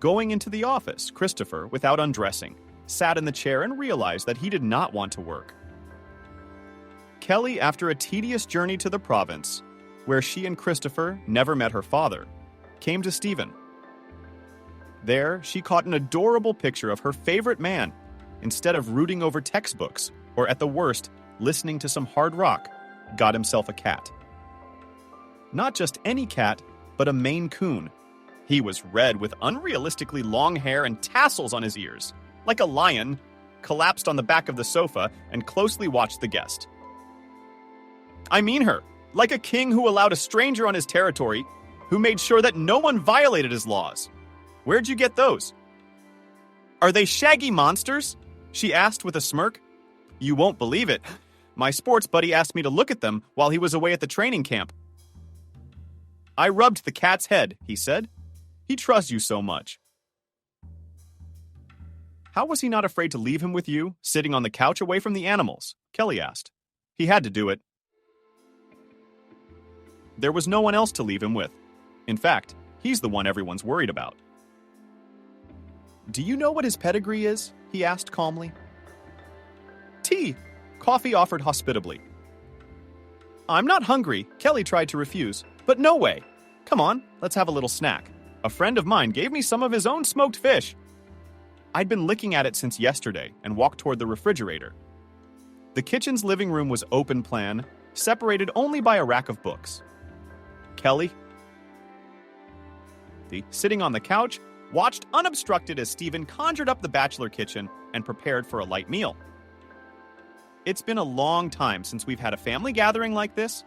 Going into the office, Christopher, without undressing, sat in the chair and realized that he did not want to work. Kelly, after a tedious journey to the province, where she and Christopher never met her father, came to Stephen. There, she caught an adorable picture of her favorite man, instead of rooting over textbooks, or at the worst, listening to some hard rock, got himself a cat. Not just any cat, but a Maine Coon. He was red with unrealistically long hair and tassels on his ears, like a lion, collapsed on the back of the sofa and closely watched the guest. I mean her, like a king who allowed a stranger on his territory, who made sure that no one violated his laws. Where'd you get those? Are they shaggy monsters? She asked with a smirk. You won't believe it. My sports buddy asked me to look at them while he was away at the training camp. I rubbed the cat's head, he said. He trusts you so much. How was he not afraid to leave him with you, sitting on the couch away from the animals? Kelly asked. He had to do it. There was no one else to leave him with. In fact, he's the one everyone's worried about. Do you know what his pedigree is? He asked calmly. Tea. Coffee offered hospitably. I'm not hungry, Kelly tried to refuse, but no way. Come on, let's have a little snack. A friend of mine gave me some of his own smoked fish. I'd been licking at it since yesterday and walked toward the refrigerator. The kitchen's living room was open plan, separated only by a rack of books. Kelly, sitting on the couch, watched unobstructed as Stephen conjured up the bachelor kitchen and prepared for a light meal. It's been a long time since we've had a family gathering like this.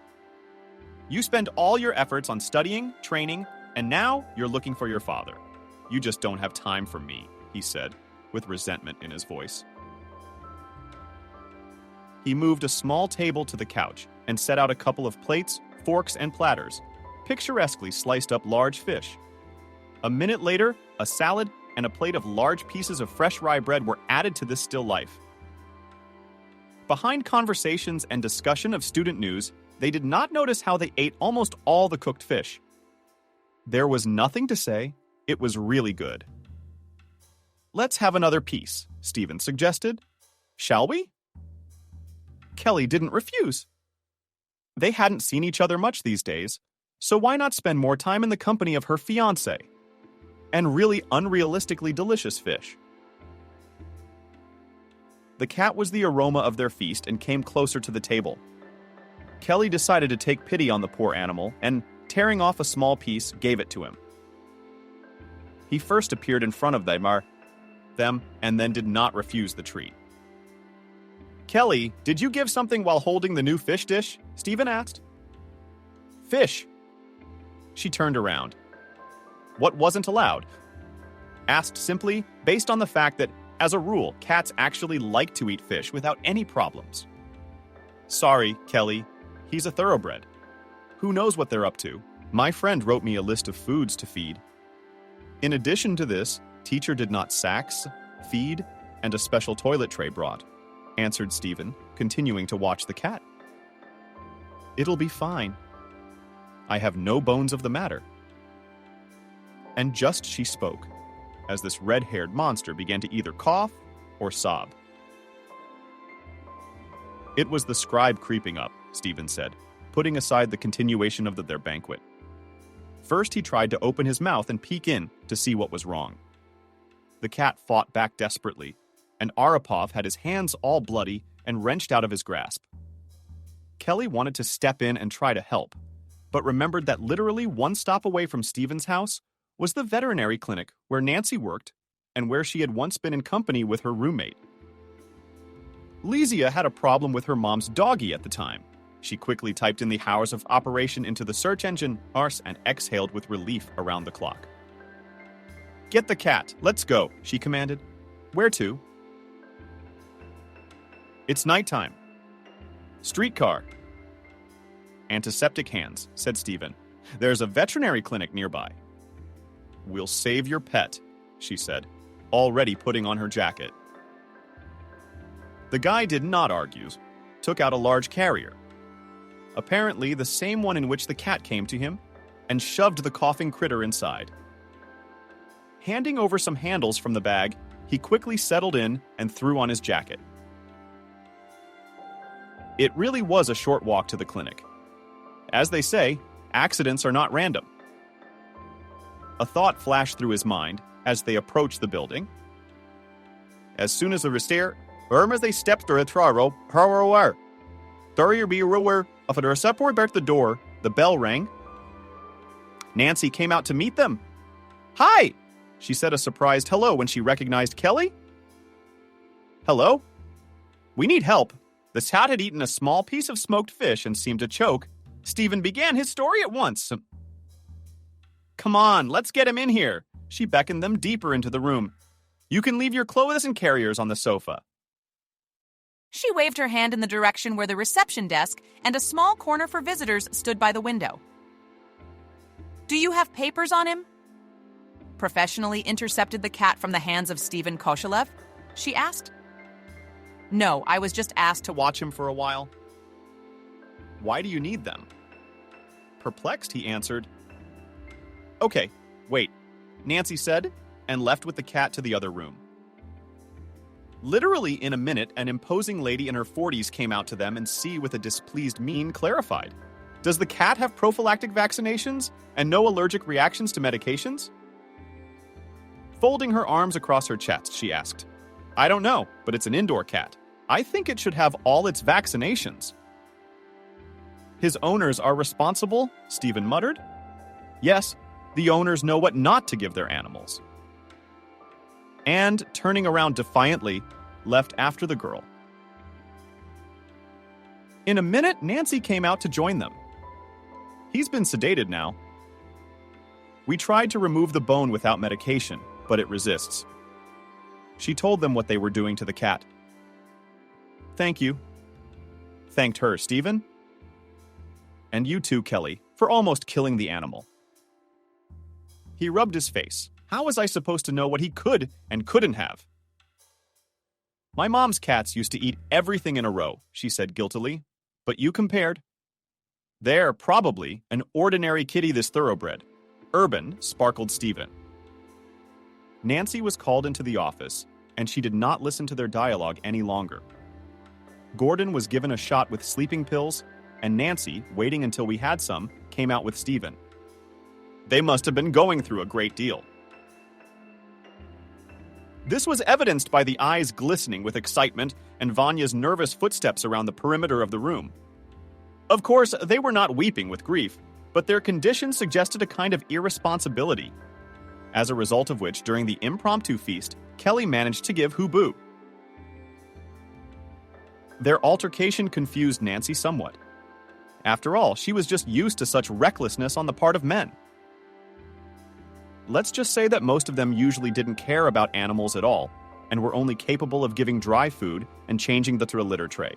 You spend all your efforts on studying, training, and now you're looking for your father. You just don't have time for me, he said, with resentment in his voice. He moved a small table to the couch and set out a couple of plates, forks, and platters, picturesquely sliced up large fish, A minute later, a salad and a plate of large pieces of fresh rye bread were added to this still life. Behind conversations and discussion of student news, they did not notice how they ate almost all the cooked fish. There was nothing to say. It was really good. "Let's have another piece," Stephen suggested. "Shall we?" Kelly didn't refuse. They hadn't seen each other much these days, so why not spend more time in the company of her fiancé? And really unrealistically delicious fish. The cat was the aroma of their feast and came closer to the table. Kelly decided to take pity on the poor animal and, tearing off a small piece, gave it to him. He first appeared in front of them and then did not refuse the treat. "Kelly, did you give something while holding the new fish dish?" Stephen asked. "Fish." She turned around. "What wasn't allowed?" Asked simply, based on the fact that, as a rule, cats actually like to eat fish without any problems. "Sorry, Kelly. He's a thoroughbred. Who knows what they're up to? My friend wrote me a list of foods to feed. In addition to this, teacher did not sacks, feed, and a special toilet tray brought," answered Stephen, continuing to watch the cat. "It'll be fine. I have no bones of the matter." And just she spoke, as this red-haired monster began to either cough or sob. "It was the scribe creeping up," Stephen said, putting aside the continuation of their banquet. First, he tried to open his mouth and peek in to see what was wrong. The cat fought back desperately, and Arapov had his hands all bloody and wrenched out of his grasp. Kelly wanted to step in and try to help, but remembered that literally one stop away from Stephen's house was the veterinary clinic where Nancy worked and where she had once been in company with her roommate. Lysia had a problem with her mom's doggy at the time. She quickly typed in the hours of operation into the search engine, immerse, and exhaled with relief around the clock. "Get the cat, let's go," she commanded. "Where to?" "It's nighttime." "Streetcar." "Antiseptic hands," said Stephen. "There's a veterinary clinic nearby." "We'll save your pet," she said, already putting on her jacket. The guy did not argue, took out a large carrier, apparently the same one in which the cat came to him, and shoved the coughing critter inside. Handing over some handles from the bag, he quickly settled in and threw on his jacket. It really was a short walk to the clinic. As they say, accidents are not random. A thought flashed through his mind as they approached the building. As soon as they stepped through the traro, the door, the bell rang. Nancy came out to meet them. "Hi!" She said a surprised hello when she recognized Kelly. "Hello? We need help." The cat had eaten a small piece of smoked fish and seemed to choke. Stephen began his story at once. "Come on, let's get him in here." She beckoned them deeper into the room. "You can leave your clothes and carriers on the sofa." She waved her hand in the direction where the reception desk and a small corner for visitors stood by the window. "Do you have papers on him?" Professionally intercepted the cat from the hands of Stephen Koshelev, she asked. "No, I was just asked to watch him for a while." "Why do you need them?" Perplexed, he answered. "Okay, wait," Nancy said, and left with the cat to the other room. Literally in a minute, an imposing lady in her 40s came out to them and C, with a displeased mien, clarified. "Does the cat have prophylactic vaccinations and no allergic reactions to medications?" Folding her arms across her chest, she asked. "I don't know, but it's an indoor cat. I think it should have all its vaccinations." "His owners are responsible," Stephen muttered. "Yes, the owners know what not to give their animals." And, turning around defiantly, left after the girl. In a minute, Nancy came out to join them. "He's been sedated now. We tried to remove the bone without medication, but it resists." She told them what they were doing to the cat. "Thank you," thanked her Stephen. "And you too, Kelly, for almost killing the animal." He rubbed his face. How was I supposed to know what he could and couldn't have? My mom's cats used to eat everything in a row, she said guiltily. But you compared. They're probably an ordinary kitty this thoroughbred. Urban, sparkled Stephen. Nancy was called into the office, and she did not listen to their dialogue any longer. Gordon was given a shot with sleeping pills, and Nancy, waiting until we had some, came out with Stephen. They must have been going through a great deal. This was evidenced by the eyes glistening with excitement and Vanya's nervous footsteps around the perimeter of the room. Of course, they were not weeping with grief, but their condition suggested a kind of irresponsibility, as a result of which, during the impromptu feast, Kelly managed to give Hubu. Their altercation confused Nancy somewhat. After all, she was just used to such recklessness on the part of men. Let's just say that most of them usually didn't care about animals at all, and were only capable of giving dry food and changing the litter tray.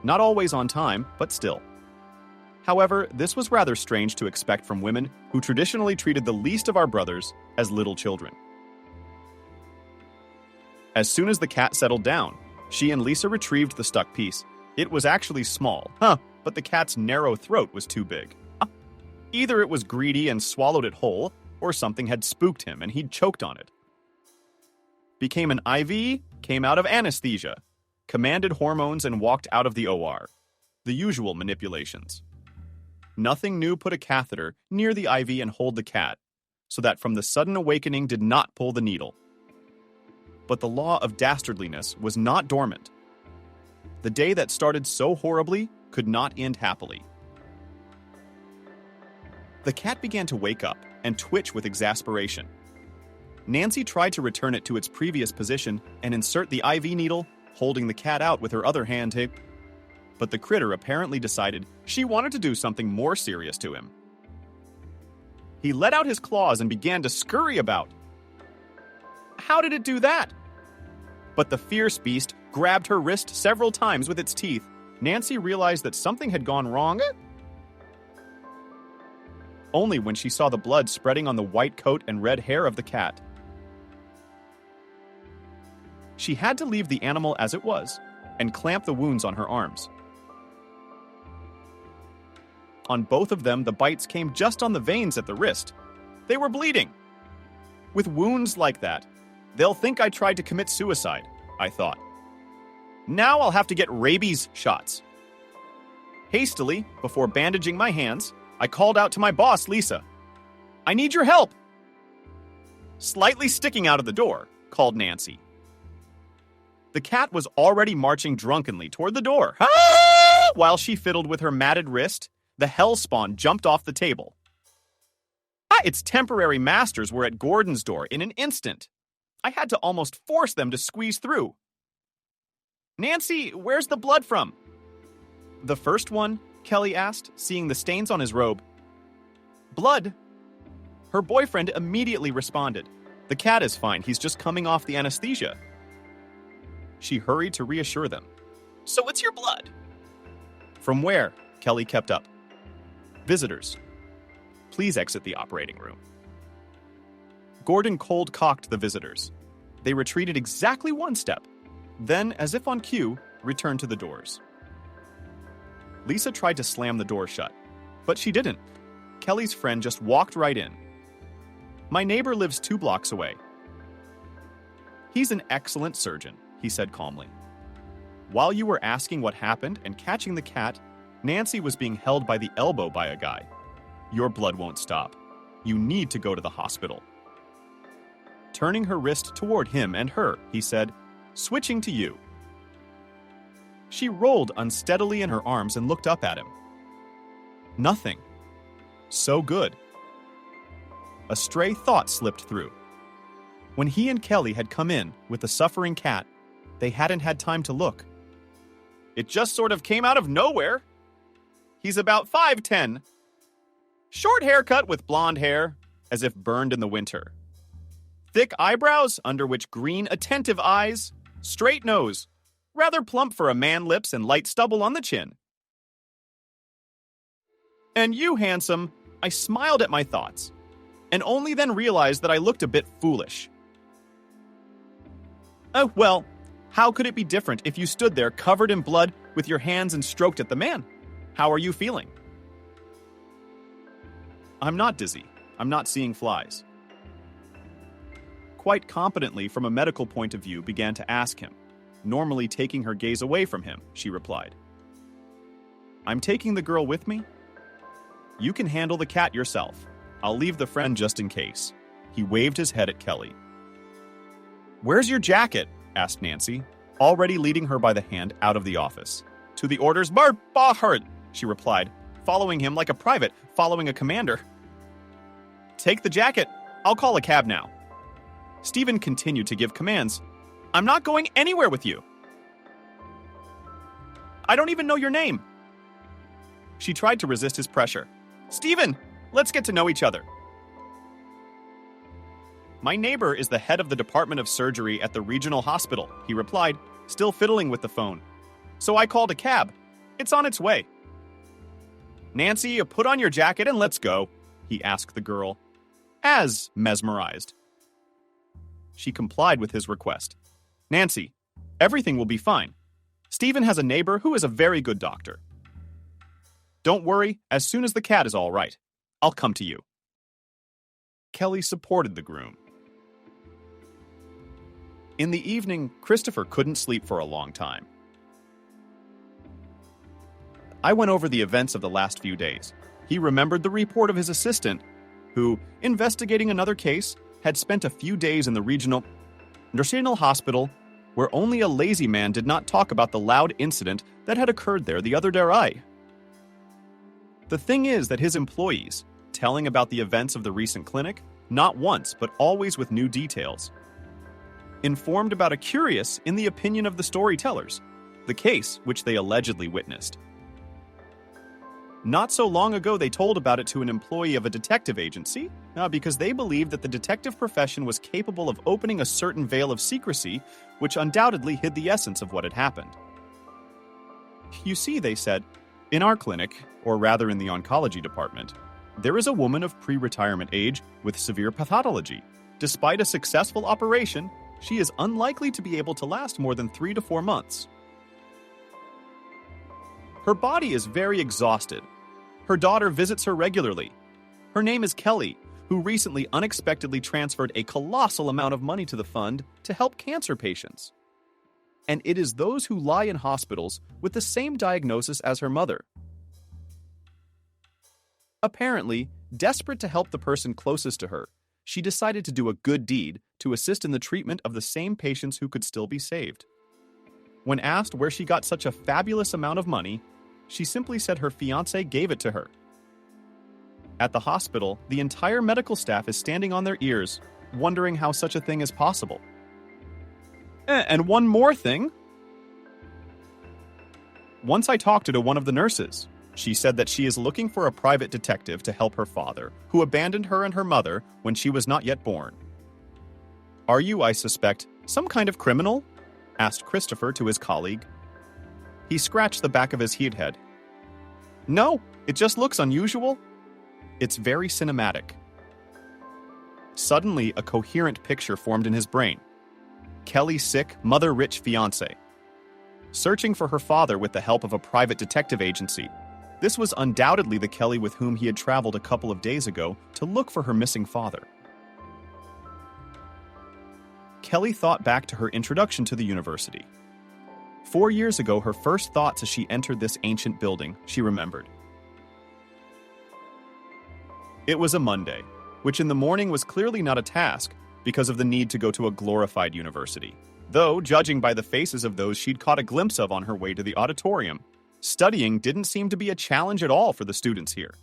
Not always on time, but still. However, this was rather strange to expect from women who traditionally treated the least of our brothers as little children. As soon as the cat settled down, she and Lisa retrieved the stuck piece. It was actually small, but the cat's narrow throat was too big. Either it was greedy and swallowed it whole, or something had spooked him and he'd choked on it. Became an IV, came out of anesthesia, commanded hormones and walked out of the OR. The usual manipulations. Nothing new put a catheter near the IV and hold the cat, so that from the sudden awakening did not pull the needle. But the law of dastardliness was not dormant. The day that started so horribly could not end happily. The cat began to wake up and twitch with exasperation. Nancy tried to return it to its previous position and insert the IV needle, holding the cat out with her other hand. But the critter apparently decided she wanted to do something more serious to him. He let out his claws and began to scurry about. How did it do that? But the fierce beast grabbed her wrist several times with its teeth. Nancy realized that something had gone wrong. Only when she saw the blood spreading on the white coat and red hair of the cat. She had to leave the animal as it was and clamp the wounds on her arms. On both of them, the bites came just on the veins at the wrist. They were bleeding. With wounds like that, they'll think I tried to commit suicide, I thought. Now I'll have to get rabies shots. Hastily, before bandaging my hands, I called out to my boss, Lisa. I need your help. Slightly sticking out of the door, called Nancy. The cat was already marching drunkenly toward the door. Ah! While she fiddled with her matted wrist, the hellspawn jumped off the table. Its temporary masters were at Gordon's door in an instant. I had to almost force them to squeeze through. Nancy, where's the blood from? The first one, Kelly asked, seeing the stains on his robe. Blood? Her boyfriend immediately responded. The cat is fine, he's just coming off the anesthesia. She hurried to reassure them. So it's your blood? From where? Kelly kept up. Visitors. Please exit the operating room. Gordon cold-cocked the visitors. They retreated exactly one step, then, as if on cue, returned to the doors. Lisa tried to slam the door shut, but she didn't. Kelly's friend just walked right in. My neighbor lives 2 blocks away. He's an excellent surgeon, he said calmly. While you were asking what happened and catching the cat, Nancy was being held by the elbow by a guy. Your blood won't stop. You need to go to the hospital. Turning her wrist toward him and her, he said, switching to you. She rolled unsteadily in her arms and looked up at him. Nothing. So good. A stray thought slipped through. When he and Kelly had come in with the suffering cat, they hadn't had time to look. It just sort of came out of nowhere. He's about 5'10". Short haircut with blonde hair, as if burned in the winter. Thick eyebrows under which green, attentive eyes. Straight nose. Rather plump for a man lips and light stubble on the chin. And you, handsome, I smiled at my thoughts. and only then realized that I looked a bit foolish. Oh, well, how could it be different if you stood there covered in blood with your hands and stroked at the man? How are you feeling? I'm not dizzy. I'm not seeing flies. Quite competently, from a medical point of view, began to ask him, normally taking her gaze away from him, she replied. I'm taking the girl with me? You can handle the cat yourself. I'll leave the friend just in case. He waved his head at Kelly. Where's your jacket? Asked Nancy, already leading her by the hand out of the office. To the orders, Barbahart, she replied, following him like a private following a commander. Take the jacket. I'll call a cab now. Stephen continued to give commands. I'm not going anywhere with you. I don't even know your name. She tried to resist his pressure. Stephen, let's get to know each other. My neighbor is the head of the Department of Surgery at the regional hospital, he replied, still fiddling with the phone. So I called a cab. It's on its way. Nancy, put on your jacket and let's go, he asked the girl, as mesmerized. She complied with his request. Nancy, everything will be fine. Stephen has a neighbor who is a very good doctor. Don't worry, as soon as the cat is all right, I'll come to you. Kelly supported the groom. In the evening, Christopher couldn't sleep for a long time. I went over the events of the last few days. He remembered the report of his assistant, who, investigating another case, had spent a few days in the regional hospital, where only a lazy man did not talk about the loud incident that had occurred there the other day. The thing is that his employees, telling about the events of the recent clinic, not once but always with new details, informed about a curious in the opinion of the storytellers, the case which they allegedly witnessed. Not so long ago they told about it to an employee of a detective agency because they believed that the detective profession was capable of opening a certain veil of secrecy which undoubtedly hid the essence of what had happened. You see, they said, in our clinic, or rather in the oncology department, there is a woman of pre-retirement age with severe pathology. Despite a successful operation, she is unlikely to be able to last more than 3 to 4 months. Her body is very exhausted. Her daughter visits her regularly. Her name is Kelly, who recently unexpectedly transferred a colossal amount of money to the fund to help cancer patients. And it is those who lie in hospitals with the same diagnosis as her mother. Apparently, desperate to help the person closest to her, she decided to do a good deed to assist in the treatment of the same patients who could still be saved. When asked where she got such a fabulous amount of money, she simply said her fiancé gave it to her. At the hospital, the entire medical staff is standing on their ears, wondering how such a thing is possible. And one more thing. Once I talked to one of the nurses. She said that she is looking for a private detective to help her father, who abandoned her and her mother when she was not yet born. Are you, I suspect, some kind of criminal? Asked Christopher to his colleague. He scratched the back of his head. No, it just looks unusual. It's very cinematic. Suddenly, a coherent picture formed in his brain. Kelly's sick, mother-rich fiancé. Searching for her father with the help of a private detective agency. This was undoubtedly the Kelly with whom he had traveled a couple of days ago to look for her missing father. Kelly thought back to her introduction to the university. 4 years ago, her first thoughts as she entered this ancient building, she remembered. It was a Monday, which in the morning was clearly not a task because of the need to go to a glorified university, though, judging by the faces of those she'd caught a glimpse of on her way to the auditorium, studying didn't seem to be a challenge at all for the students here.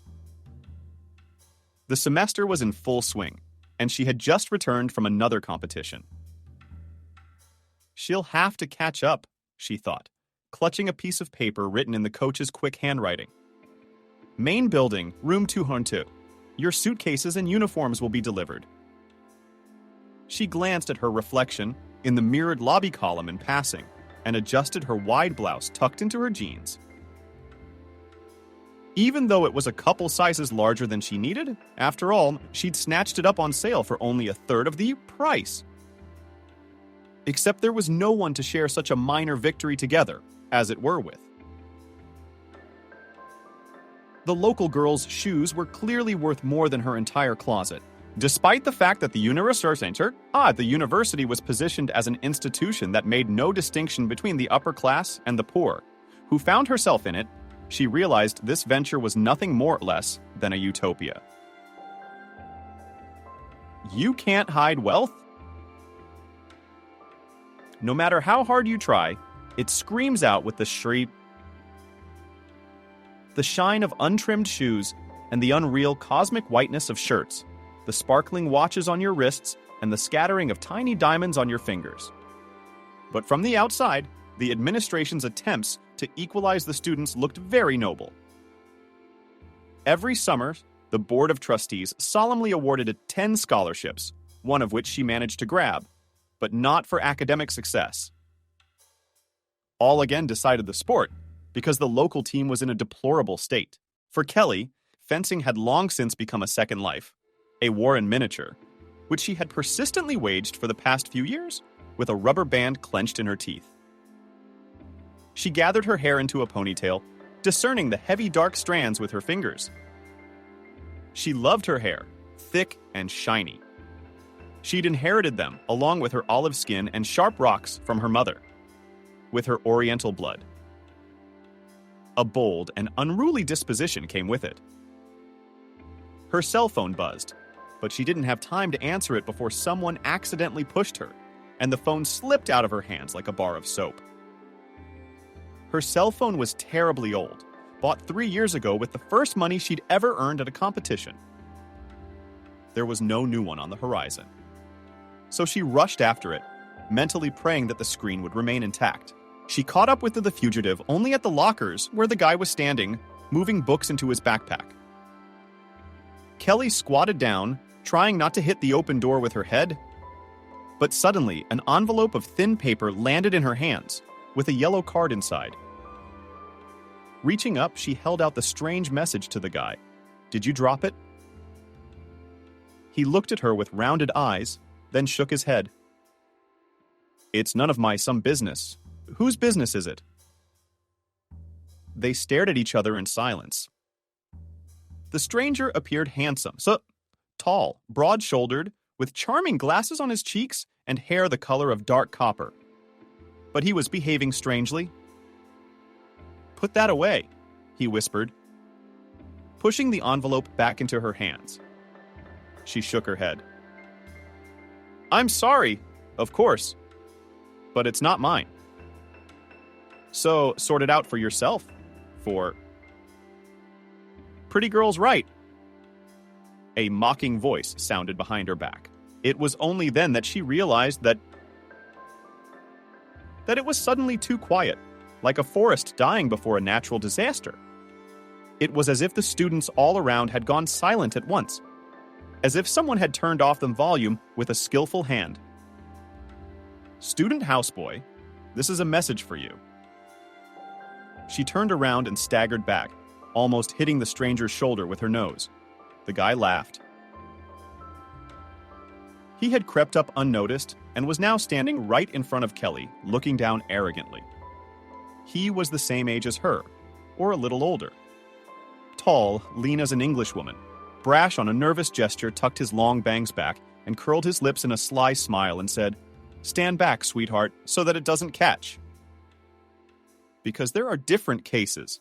The semester was in full swing, and she had just returned from another competition. She'll have to catch up, she thought, clutching a piece of paper written in the coach's quick handwriting. Main building, room 202. Your suitcases and uniforms will be delivered. She glanced at her reflection in the mirrored lobby column in passing and adjusted her wide blouse tucked into her jeans. Even though it was a couple sizes larger than she needed, after all, she'd snatched it up on sale for only a third of the price. Except there was no one to share such a minor victory together, as it were, with. The local girl's shoes were clearly worth more than her entire closet, despite the fact that the university was positioned as an institution that made no distinction between the upper class and the poor. Who found herself in it, she realized this venture was nothing more or less than a utopia. You can't hide wealth? No matter how hard you try, it screams out with the shine of untrimmed shoes and the unreal cosmic whiteness of shirts, the sparkling watches on your wrists, and the scattering of tiny diamonds on your fingers. But from the outside, the administration's attempts to equalize the students looked very noble. Every summer, the Board of Trustees solemnly awarded 10 scholarships, one of which she managed to grab, but not for academic success. All again decided the sport, because the local team was in a deplorable state. For Kelly, fencing had long since become a second life, a war in miniature, which she had persistently waged for the past few years with a rubber band clenched in her teeth. She gathered her hair into a ponytail, discerning the heavy dark strands with her fingers. She loved her hair, thick and shiny. She'd inherited them, along with her olive skin and sharp rocks from her mother, with her Oriental blood. A bold and unruly disposition came with it. Her cell phone buzzed, but she didn't have time to answer it before someone accidentally pushed her, and the phone slipped out of her hands like a bar of soap. Her cell phone was terribly old, bought 3 years ago with the first money she'd ever earned at a competition. There was no new one on the horizon. So she rushed after it, mentally praying that the screen would remain intact. She caught up with the fugitive only at the lockers where the guy was standing, moving books into his backpack. Kelly squatted down, trying not to hit the open door with her head. But suddenly, an envelope of thin paper landed in her hands, with a yellow card inside. Reaching up, she held out the strange message to the guy. "Did you drop it?" He looked at her with rounded eyes, then shook his head. "It's none of my some business. Whose business is it?" They stared at each other in silence. The stranger appeared handsome, tall, broad-shouldered, with charming glasses on his cheeks and hair the color of dark copper. But he was behaving strangely. "Put that away," he whispered, pushing the envelope back into her hands. She shook her head. "I'm sorry, of course, but it's not mine. So sort it out for yourself, for pretty girl's right." A mocking voice sounded behind her back. It was only then that she realized that it was suddenly too quiet, like a forest dying before a natural disaster. It was as if the students all around had gone silent at once, as if someone had turned off the volume with a skillful hand. "Student houseboy, this is a message for you." She turned around and staggered back, almost hitting the stranger's shoulder with her nose. The guy laughed. He had crept up unnoticed and was now standing right in front of Kelly, looking down arrogantly. He was the same age as her, or a little older. Tall, lean as an Englishwoman, brash on a nervous gesture, tucked his long bangs back and curled his lips in a sly smile and said, "Stand back, sweetheart, so that it doesn't catch." Because there are different cases.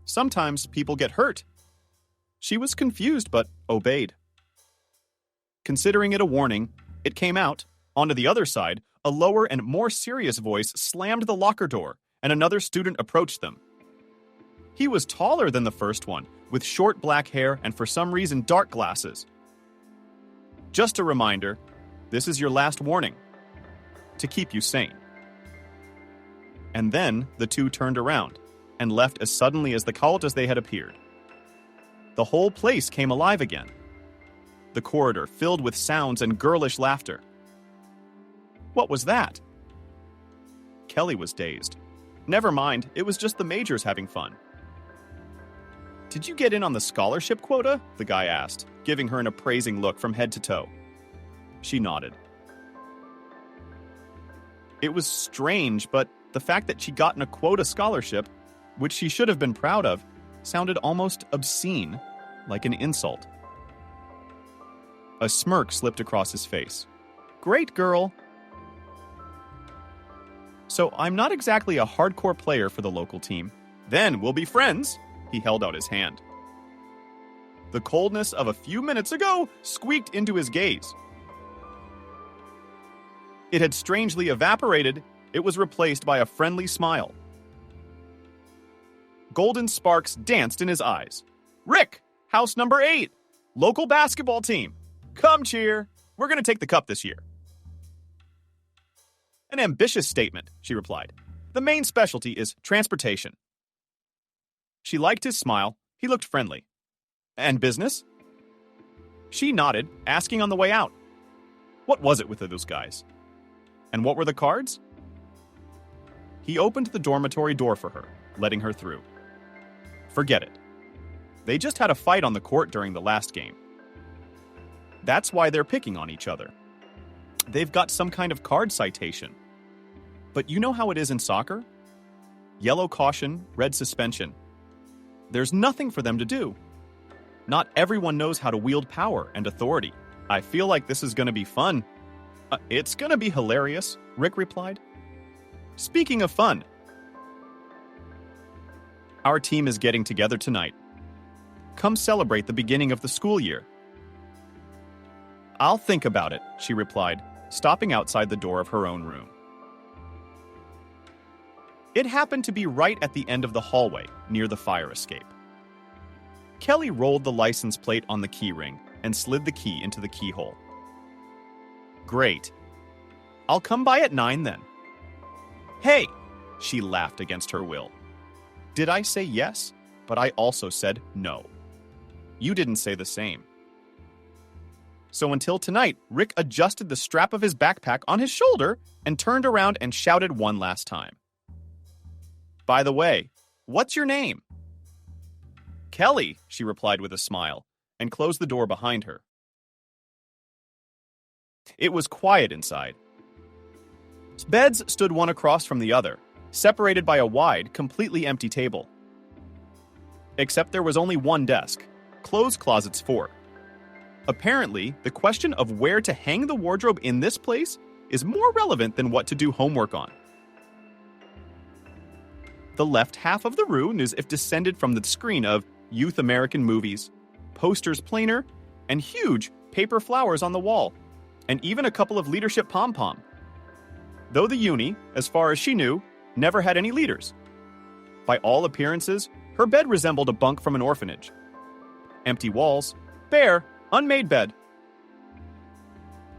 Sometimes people get hurt. She was confused but obeyed. Considering it a warning, it came out. Onto the other side, a lower and more serious voice slammed the locker door, and another student approached them. He was taller than the first one, with short black hair and for some reason dark glasses. "Just a reminder, this is your last warning, to keep you sane." And then the two turned around and left as suddenly as they had appeared. The whole place came alive again. The corridor filled with sounds and girlish laughter. What was that? Kelly was dazed. Never mind, it was just the majors having fun. Did you get in on the scholarship quota? The guy asked, giving her an appraising look from head to toe. She nodded. It was strange, but the fact that she'd gotten a quota scholarship, which she should have been proud of, sounded almost obscene, like an insult. A smirk slipped across his face. Great girl. So I'm not exactly a hardcore player for the local team. Then we'll be friends. He held out his hand. The coldness of a few minutes ago squeaked into his gaze. It had strangely evaporated. It was replaced by a friendly smile. Golden sparks danced in his eyes. Rick, house number 8, local basketball team. Come cheer. We're going to take the cup this year. An ambitious statement, she replied. The main specialty is transportation. She liked his smile. He looked friendly. And business? She nodded, asking on the way out. What was it with those guys? And what were the cards? He opened the dormitory door for her, letting her through. Forget it. They just had a fight on the court during the last game. That's why they're picking on each other. They've got some kind of card citation. But you know how it is in soccer? Yellow caution, red suspension. There's nothing for them to do. Not everyone knows how to wield power and authority. I feel like this is going to be fun. It's going to be hilarious, Rick replied. Speaking of fun, our team is getting together tonight. Come celebrate the beginning of the school year. I'll think about it, she replied, stopping outside the door of her own room. It happened to be right at the end of the hallway, near the fire escape. Kelly rolled the license plate on the keyring and slid the key into the keyhole. Great. I'll come by at 9 then. Hey, she laughed against her will. Did I say yes? But I also said no. You didn't say the same. So until tonight, Rick adjusted the strap of his backpack on his shoulder and turned around and shouted one last time. By the way, what's your name? Kelly, she replied with a smile, and closed the door behind her. It was quiet inside. Beds stood one across from the other, separated by a wide, completely empty table. Except there was only one desk, clothes closets 4. Apparently, the question of where to hang the wardrobe in this place is more relevant than what to do homework on. The left half of the room is if descended from the screen of Youth American movies, posters plainer, and huge paper flowers on the wall, and even a couple of leadership pom-pom. Though the uni, as far as she knew, never had any leaders. By all appearances, her bed resembled a bunk from an orphanage. Empty walls, bare, unmade bed.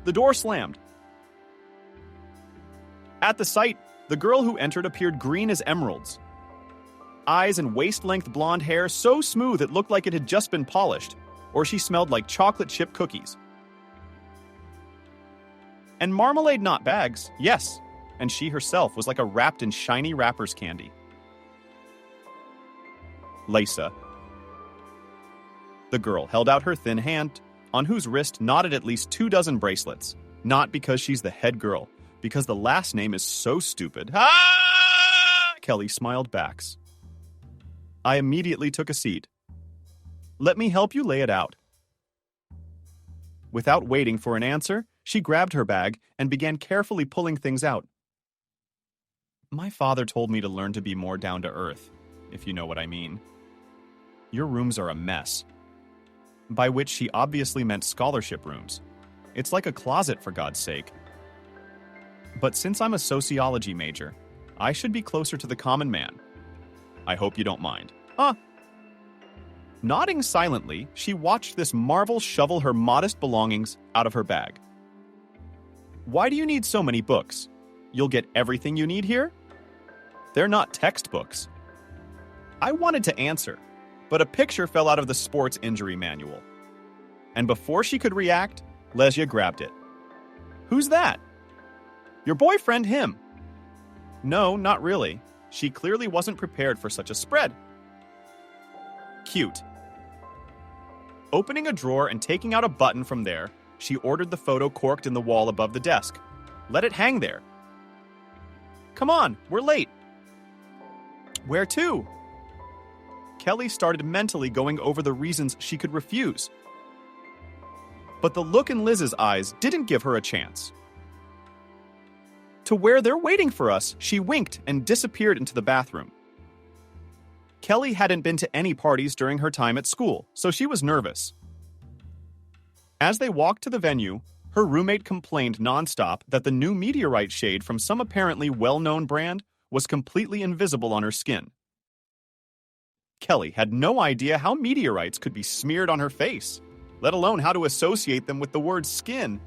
The door slammed. At the sight, the girl who entered appeared green as emeralds. Eyes and waist-length blonde hair so smooth it looked like it had just been polished, or she smelled like chocolate chip cookies. And marmalade knot bags, yes, and she herself was like a wrapped in shiny wrappers candy. Lisa. The girl held out her thin hand, on whose wrist nodded at least 24 bracelets, not because she's the head girl, because the last name is so stupid. Ah! Kelly smiled back. I immediately took a seat. Let me help you lay it out. Without waiting for an answer, she grabbed her bag and began carefully pulling things out. My father told me to learn to be more down to earth, if you know what I mean. Your rooms are a mess. By which she obviously meant scholarship rooms. It's like a closet, for God's sake. But since I'm a sociology major, I should be closer to the common man. I hope you don't mind. Nodding silently, she watched this marvel shovel her modest belongings out of her bag. Why do you need so many books? You'll get everything you need here? They're not textbooks. I wanted to answer, but a picture fell out of the sports injury manual. And before she could react, Lesia grabbed it. Who's that? Your boyfriend, him. No, not really. She clearly wasn't prepared for such a spread. Cute. Opening a drawer and taking out a button from there, she ordered the photo corked in the wall above the desk. Let it hang there. Come on, we're late. Where to? Kelly started mentally going over the reasons she could refuse. But the look in Liz's eyes didn't give her a chance. To where they're waiting for us, she winked and disappeared into the bathroom. Kelly hadn't been to any parties during her time at school, so she was nervous. As they walked to the venue, her roommate complained nonstop that the new meteorite shade from some apparently well-known brand was completely invisible on her skin. Kelly had no idea how meteorites could be smeared on her face, let alone how to associate them with the word skin.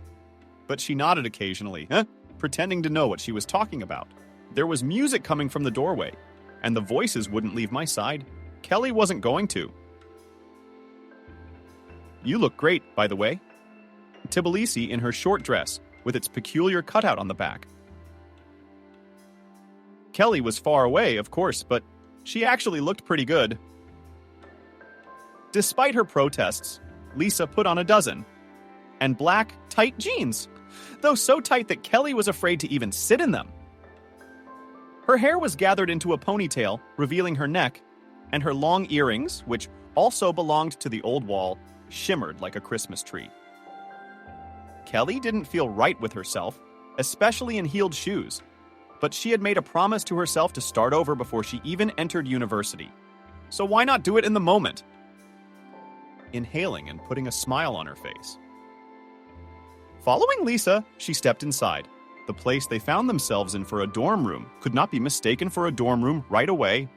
But she nodded occasionally, pretending to know what she was talking about. There was music coming from the doorway, and the voices wouldn't leave my side. Kelly wasn't going to. You look great, by the way. Tbilisi in her short dress, with its peculiar cutout on the back. Kelly was far away, of course, but she actually looked pretty good. Despite her protests, Lisa put on a dozen. And black, tight jeans, though so tight that Kelly was afraid to even sit in them. Her hair was gathered into a ponytail, revealing her neck, and her long earrings, which also belonged to the old wall, shimmered like a Christmas tree. Kelly didn't feel right with herself, especially in heeled shoes, but she had made a promise to herself to start over before she even entered university. So why not do it in the moment? Inhaling and putting a smile on her face. Following Lisa, she stepped inside. The place they found themselves in for a dorm room could not be mistaken for a dorm room right away.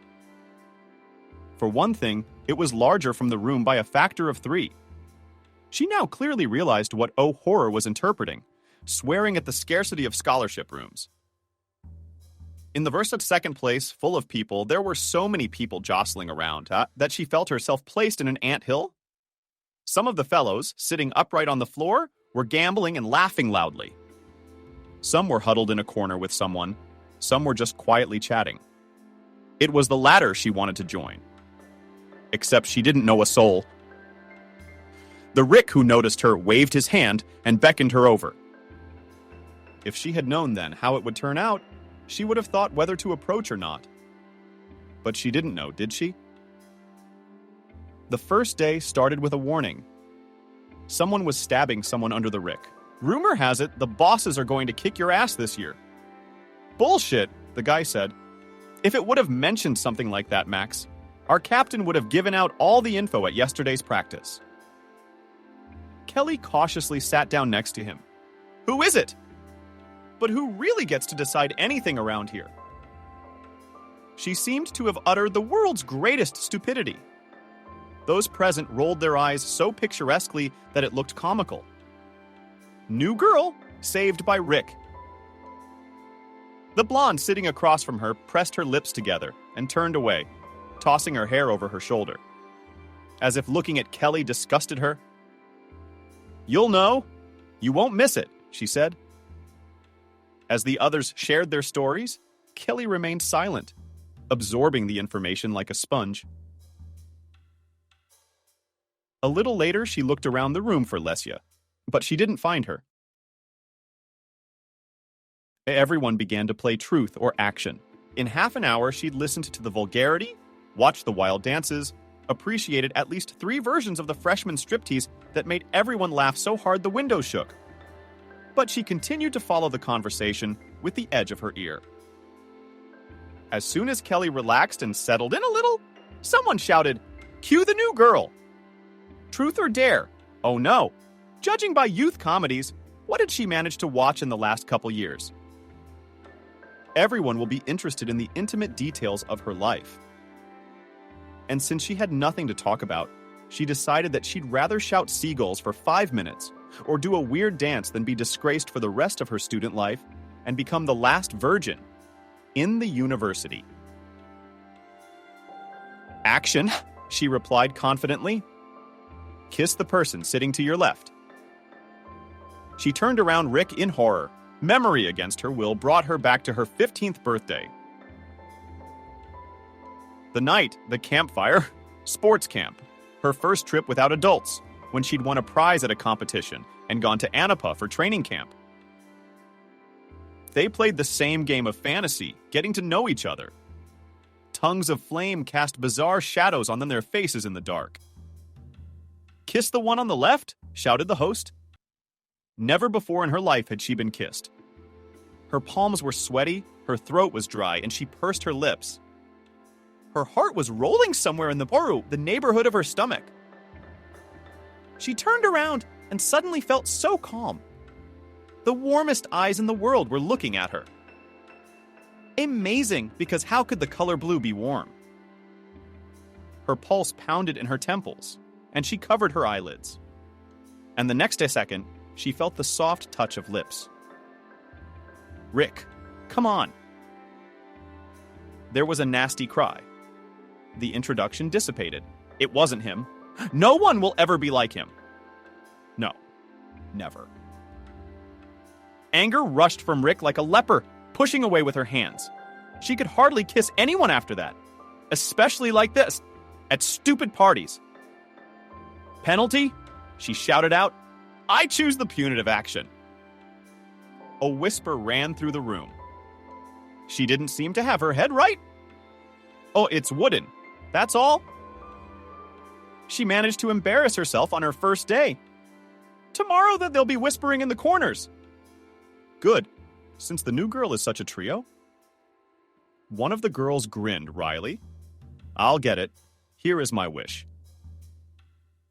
For one thing, it was larger from the room by a factor of 3. She now clearly realized what Oh Horror was interpreting, swearing at the scarcity of scholarship rooms. In the Versat's second place, full of people, there were so many people jostling around that she felt herself placed in an anthill. Some of the fellows, sitting upright on the floor, were gambling and laughing loudly. Some were huddled in a corner with someone. Some were just quietly chatting. It was the latter she wanted to join. Except she didn't know a soul. The Rick who noticed her waved his hand and beckoned her over. If she had known then how it would turn out, she would have thought whether to approach or not. But she didn't know, did she? The first day started with a warning. Someone was stabbing someone under the Rick. Rumor has it the bosses are going to kick your ass this year. Bullshit, the guy said. If it would have mentioned something like that, Max, our captain would have given out all the info at yesterday's practice. Kelly cautiously sat down next to him. Who is it? But who really gets to decide anything around here? She seemed to have uttered the world's greatest stupidity. Those present rolled their eyes so picturesquely that it looked comical. New girl, saved by Rick. The blonde sitting across from her pressed her lips together and turned away, tossing her hair over her shoulder. As if looking at Kelly disgusted her. You'll know. You won't miss it, she said. As the others shared their stories, Kelly remained silent, absorbing the information like a sponge. A little later, she looked around the room for Lesya, but she didn't find her. Everyone began to play truth or action. In half an hour, she'd listened to the vulgarity, watched the wild dances, appreciated at least 3 versions of the freshman striptease that made everyone laugh so hard the windows shook. But she continued to follow the conversation with the edge of her ear. As soon as Kelly relaxed and settled in a little, someone shouted, "Cue the new girl!" Truth or dare? Oh no. Judging by youth comedies, what did she manage to watch in the last couple years? Everyone will be interested in the intimate details of her life. And since she had nothing to talk about, she decided that she'd rather shout seagulls for 5 minutes or do a weird dance than be disgraced for the rest of her student life and become the last virgin in the university. Action, she replied confidently. Kiss the person sitting to your left. She turned around Rick in horror. Memory against her will brought her back to her 15th birthday. The night, the campfire, sports camp, her first trip without adults, when she'd won a prize at a competition and gone to Anapa for training camp. They played the same game of fantasy, getting to know each other. Tongues of flame cast bizarre shadows on their faces in the dark. "Kiss the one on the left?" shouted the host. Never before in her life had she been kissed. Her palms were sweaty, her throat was dry, and she pursed her lips. Her heart was rolling somewhere in the neighborhood of her stomach. She turned around and suddenly felt so calm. The warmest eyes in the world were looking at her. Amazing, because how could the color blue be warm? Her pulse pounded in her temples, and she covered her eyelids. And the next second, she felt the soft touch of lips. "Rick, come on." There was a nasty cry. The introduction dissipated. It wasn't him. No one will ever be like him. No, never. Anger rushed from Rick like a leper, pushing away with her hands. She could hardly kiss anyone after that, especially like this, at stupid parties. "Penalty?" she shouted out. "I choose the punitive action." A whisper ran through the room. She didn't seem to have her head right. "Oh, it's wooden. That's all." She managed to embarrass herself on her first day. Tomorrow they'll be whispering in the corners. Good, since the new girl is such a trio. One of the girls grinned wryly. "I'll get it. Here is my wish.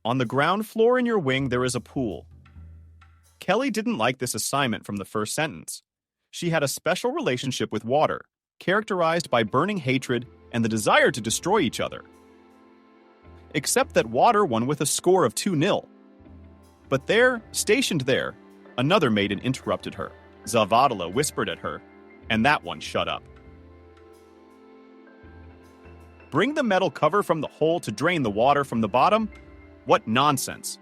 On the ground floor in your wing there is a pool." Kelly didn't like this assignment from the first sentence. She had a special relationship with water, characterized by burning hatred and the desire to destroy each other. Except that water won with a score of 2-0. But there, stationed there, another maiden interrupted her. Zavadala whispered at her, and that one shut up. "Bring the metal cover from the hole to drain the water from the bottom? What nonsense."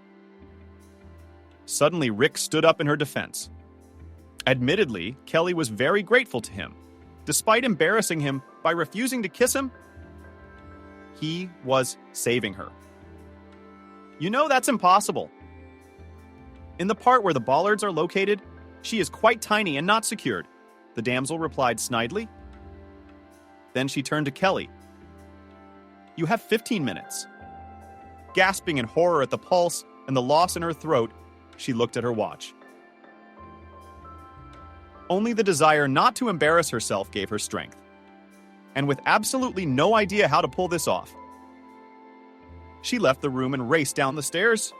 Suddenly, Rick stood up in her defense. Admittedly, Kelly was very grateful to him. Despite embarrassing him by refusing to kiss him, he was saving her. "You know that's impossible. In the part where the bollards are located, she is quite tiny and not secured," the damsel replied snidely. Then she turned to Kelly. "You have 15 minutes. Gasping in horror at the pulse and the loss in her throat, she looked at her watch. Only the desire not to embarrass herself gave her strength. And with absolutely no idea how to pull this off, she left the room and raced down the stairs,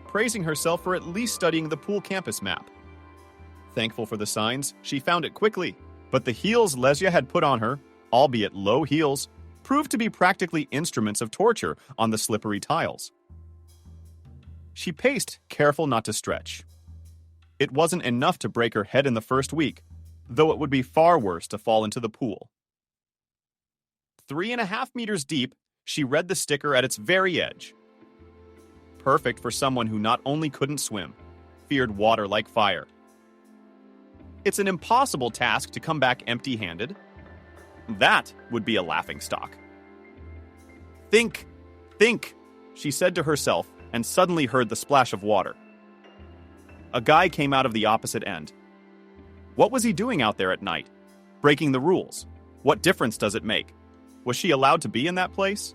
praising herself for at least studying the pool campus map. Thankful for the signs, she found it quickly, but the heels Lesya had put on her, albeit low heels, proved to be practically instruments of torture on the slippery tiles. She paced, careful not to stretch. It wasn't enough to break her head in the first week, though it would be far worse to fall into the pool. 3.5 meters deep, she read the sticker at its very edge. Perfect for someone who not only couldn't swim, feared water like fire. It's an impossible task to come back empty-handed. That would be a laughingstock. Think, she said to herself, and suddenly heard the splash of water. A guy came out of the opposite end. What was he doing out there at night? Breaking the rules. What difference does it make? Was she allowed to be in that place?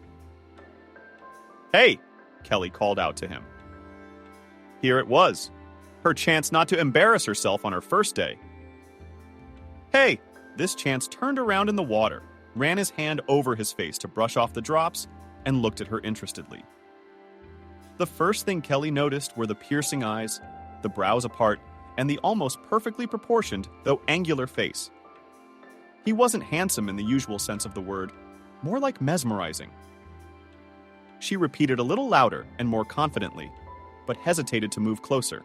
"Hey," Kelly called out to him. Here it was, her chance not to embarrass herself on her first day. "Hey," this chance turned around in the water, ran his hand over his face to brush off the drops, and looked at her interestedly. The first thing Kelly noticed were the piercing eyes, the brows apart, and the almost perfectly proportioned, though angular face. He wasn't handsome in the usual sense of the word, more like mesmerizing. She repeated a little louder and more confidently, but hesitated to move closer.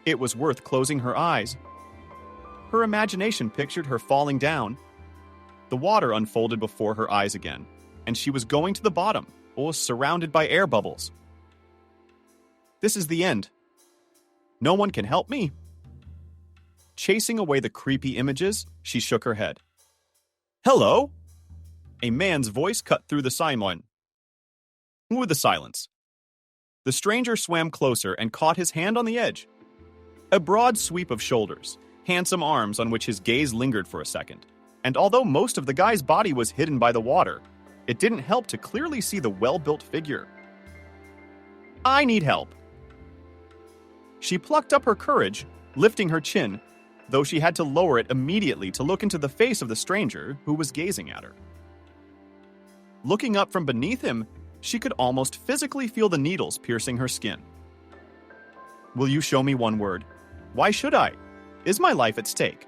It was worth closing her eyes. Her imagination pictured her falling down. The water unfolded before her eyes again, and she was going to the bottom, almost surrounded by air bubbles. This is the end. No one can help me. Chasing away the creepy images, she shook her head. "Hello?" A man's voice cut through the silence. The stranger swam closer and caught his hand on the edge. A broad sweep of shoulders, handsome arms on which his gaze lingered for a second. And although most of the guy's body was hidden by the water, it didn't help to clearly see the well-built figure. "I need help." She plucked up her courage, lifting her chin, though she had to lower it immediately to look into the face of the stranger who was gazing at her. Looking up from beneath him, she could almost physically feel the needles piercing her skin. "Will you show me one word? Why should I? Is my life at stake?"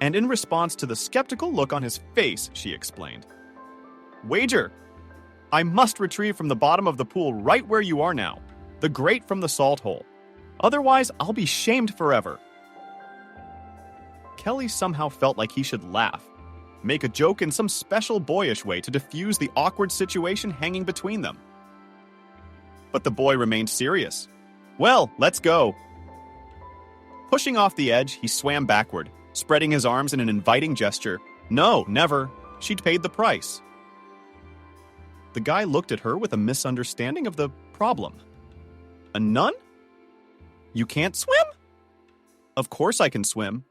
And in response to the skeptical look on his face, she explained, "Wager! I must retrieve from the bottom of the pool right where you are now, the grate from the salt hole. Otherwise, I'll be shamed forever." Kelly somehow felt like he should laugh, make a joke in some special boyish way to diffuse the awkward situation hanging between them. But the boy remained serious. "Well, let's go." Pushing off the edge, he swam backward, spreading his arms in an inviting gesture. No, never. She'd paid the price. The guy looked at her with a misunderstanding of the problem. "A nun? You can't swim?" "Of course I can swim."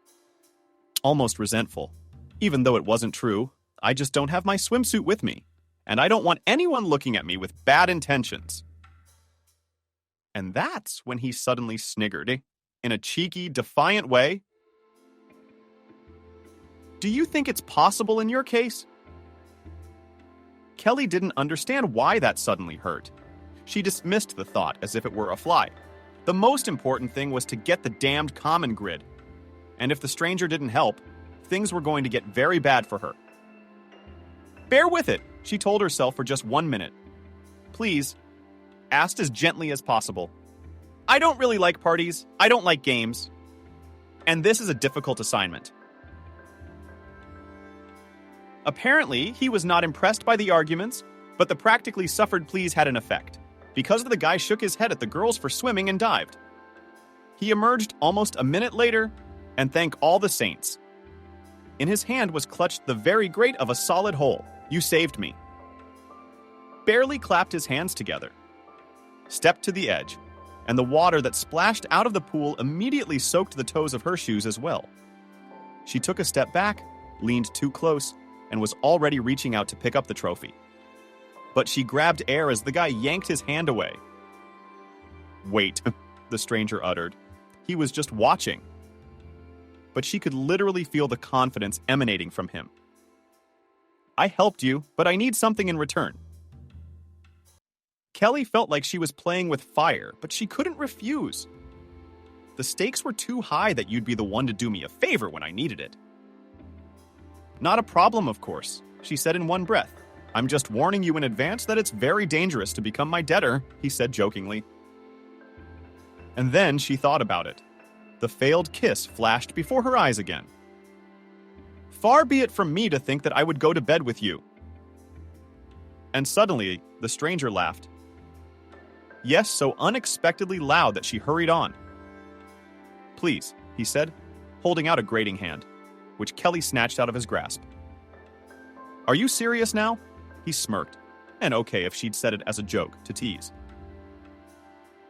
Almost resentful. Even though it wasn't true, I just don't have my swimsuit with me, and I don't want anyone looking at me with bad intentions. And that's when he suddenly sniggered, in a cheeky, defiant way. "Do you think it's possible in your case?" Kelly didn't understand why that suddenly hurt. She dismissed the thought as if it were a fly. The most important thing was to get the damned common grid. And if the stranger didn't help, things were going to get very bad for her. "Bear with it," she told herself for just 1 minute. "Please," asked as gently as possible. "I don't really like parties. I don't like games. And this is a difficult assignment." Apparently, he was not impressed by the arguments, but the practically suffered pleas had an effect, because the guy shook his head at the girls for swimming and dived. He emerged almost a minute later, and thank all the saints. In his hand was clutched the very grate of a solid hole. "You saved me." Barely clapped his hands together. Stepped to the edge, and the water that splashed out of the pool immediately soaked the toes of her shoes as well. She took a step back, leaned too close, and was already reaching out to pick up the trophy. But she grabbed air as the guy yanked his hand away. "Wait," the stranger uttered. He was just watching. But she could literally feel the confidence emanating from him. "I helped you, but I need something in return." Kelly felt like she was playing with fire, but she couldn't refuse. The stakes were too high that you'd be the one to do me a favor when I needed it. "Not a problem, of course," she said in one breath. "I'm just warning you in advance that it's very dangerous to become my debtor," he said jokingly. And then she thought about it. The failed kiss flashed before her eyes again. "Far be it from me to think that I would go to bed with you." And suddenly, the stranger laughed. Yes, so unexpectedly loud that she hurried on. "Please," he said, holding out a grating hand, which Kelly snatched out of his grasp. "Are you serious now?" He smirked, and okay if she'd said it as a joke, to tease.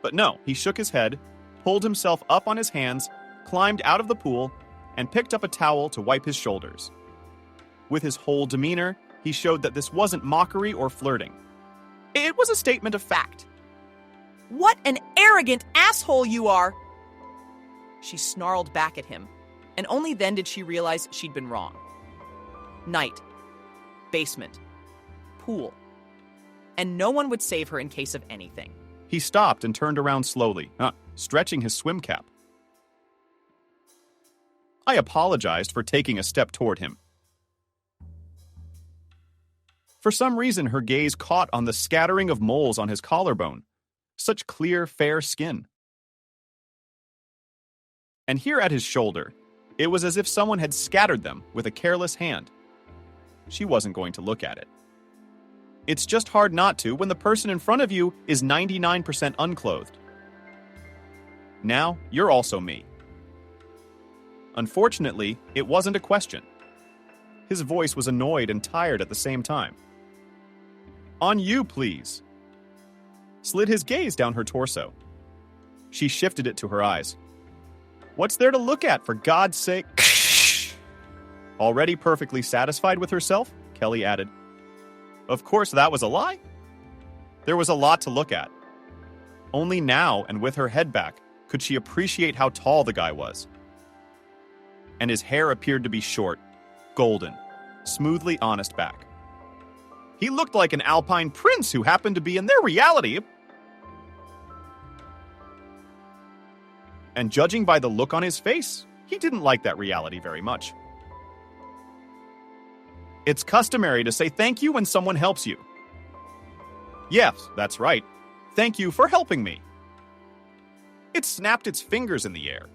But no, he shook his head, pulled himself up on his hands, climbed out of the pool, and picked up a towel to wipe his shoulders. With his whole demeanor, he showed that this wasn't mockery or flirting. It was a statement of fact. What an arrogant asshole you are! She snarled back at him, and only then did she realize she'd been wrong. Night, basement, pool, and no one would save her in case of anything. He stopped and turned around slowly, stretching his swim cap. I apologized for taking a step toward him. For some reason, her gaze caught on the scattering of moles on his collarbone. Such clear, fair skin. And here at his shoulder, it was as if someone had scattered them with a careless hand. She wasn't going to look at it. It's just hard not to when the person in front of you is 99% unclothed. Now, you're also me. Unfortunately, it wasn't a question. His voice was annoyed and tired at the same time. On you, please. Slid his gaze down her torso. She shifted it to her eyes. What's there to look at, for God's sake? Already perfectly satisfied with herself, Kelly added. Of course, that was a lie. There was a lot to look at. Only now, and with her head back, could she appreciate how tall the guy was. And his hair appeared to be short, golden, smoothly honest back. He looked like an alpine prince who happened to be in their reality. And judging by the look on his face, he didn't like that reality very much. It's customary to say thank you when someone helps you. Yes, that's right. Thank you for helping me. It snapped its fingers in the air.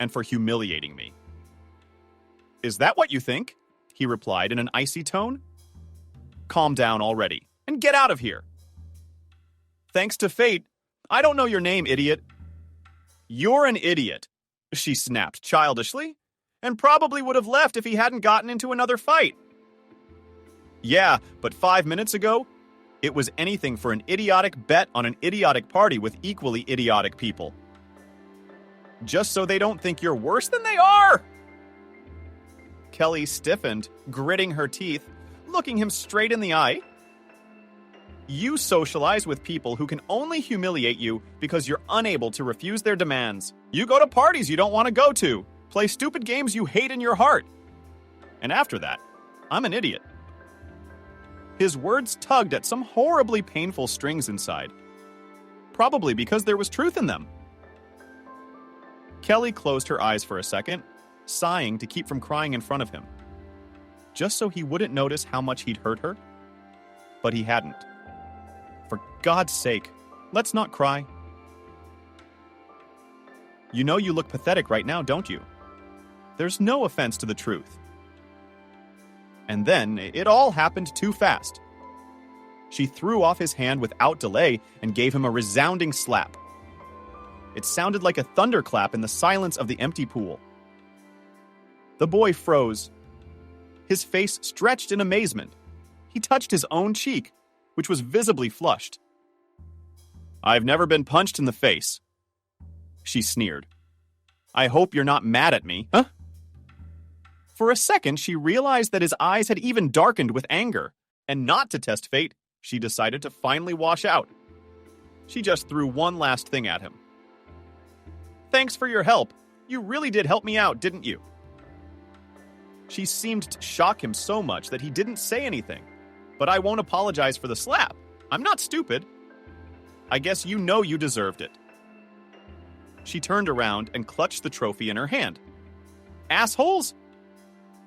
And for humiliating me. Is that what you think? He replied in an icy tone. Calm down already, and get out of here. Thanks to fate, I don't know your name, idiot. You're an idiot, she snapped childishly, and probably would have left if he hadn't gotten into another fight. Yeah, but 5 minutes ago, it was anything for an idiotic bet on an idiotic party with equally idiotic people. Just so they don't think you're worse than they are! Kelly stiffened, gritting her teeth, looking him straight in the eye. You socialize with people who can only humiliate you because you're unable to refuse their demands. You go to parties you don't want to go to, play stupid games you hate in your heart. And after that, I'm an idiot. His words tugged at some horribly painful strings inside. Probably because there was truth in them. Kelly closed her eyes for a second, sighing to keep from crying in front of him. Just so he wouldn't notice how much he'd hurt her. But he hadn't. For God's sake, let's not cry. You know you look pathetic right now, don't you? There's no offense to the truth. And then, it all happened too fast. She threw off his hand without delay and gave him a resounding slap. It sounded like a thunderclap in the silence of the empty pool. The boy froze. His face stretched in amazement. He touched his own cheek, which was visibly flushed. I've never been punched in the face. She sneered. I hope you're not mad at me, huh? For a second, she realized that his eyes had even darkened with anger, and not to test fate, she decided to finally wash out. She just threw one last thing at him. Thanks for your help. You really did help me out, didn't you? She seemed to shock him so much that he didn't say anything. But I won't apologize for the slap. I'm not stupid. I guess you know you deserved it. She turned around and clutched the trophy in her hand. Assholes!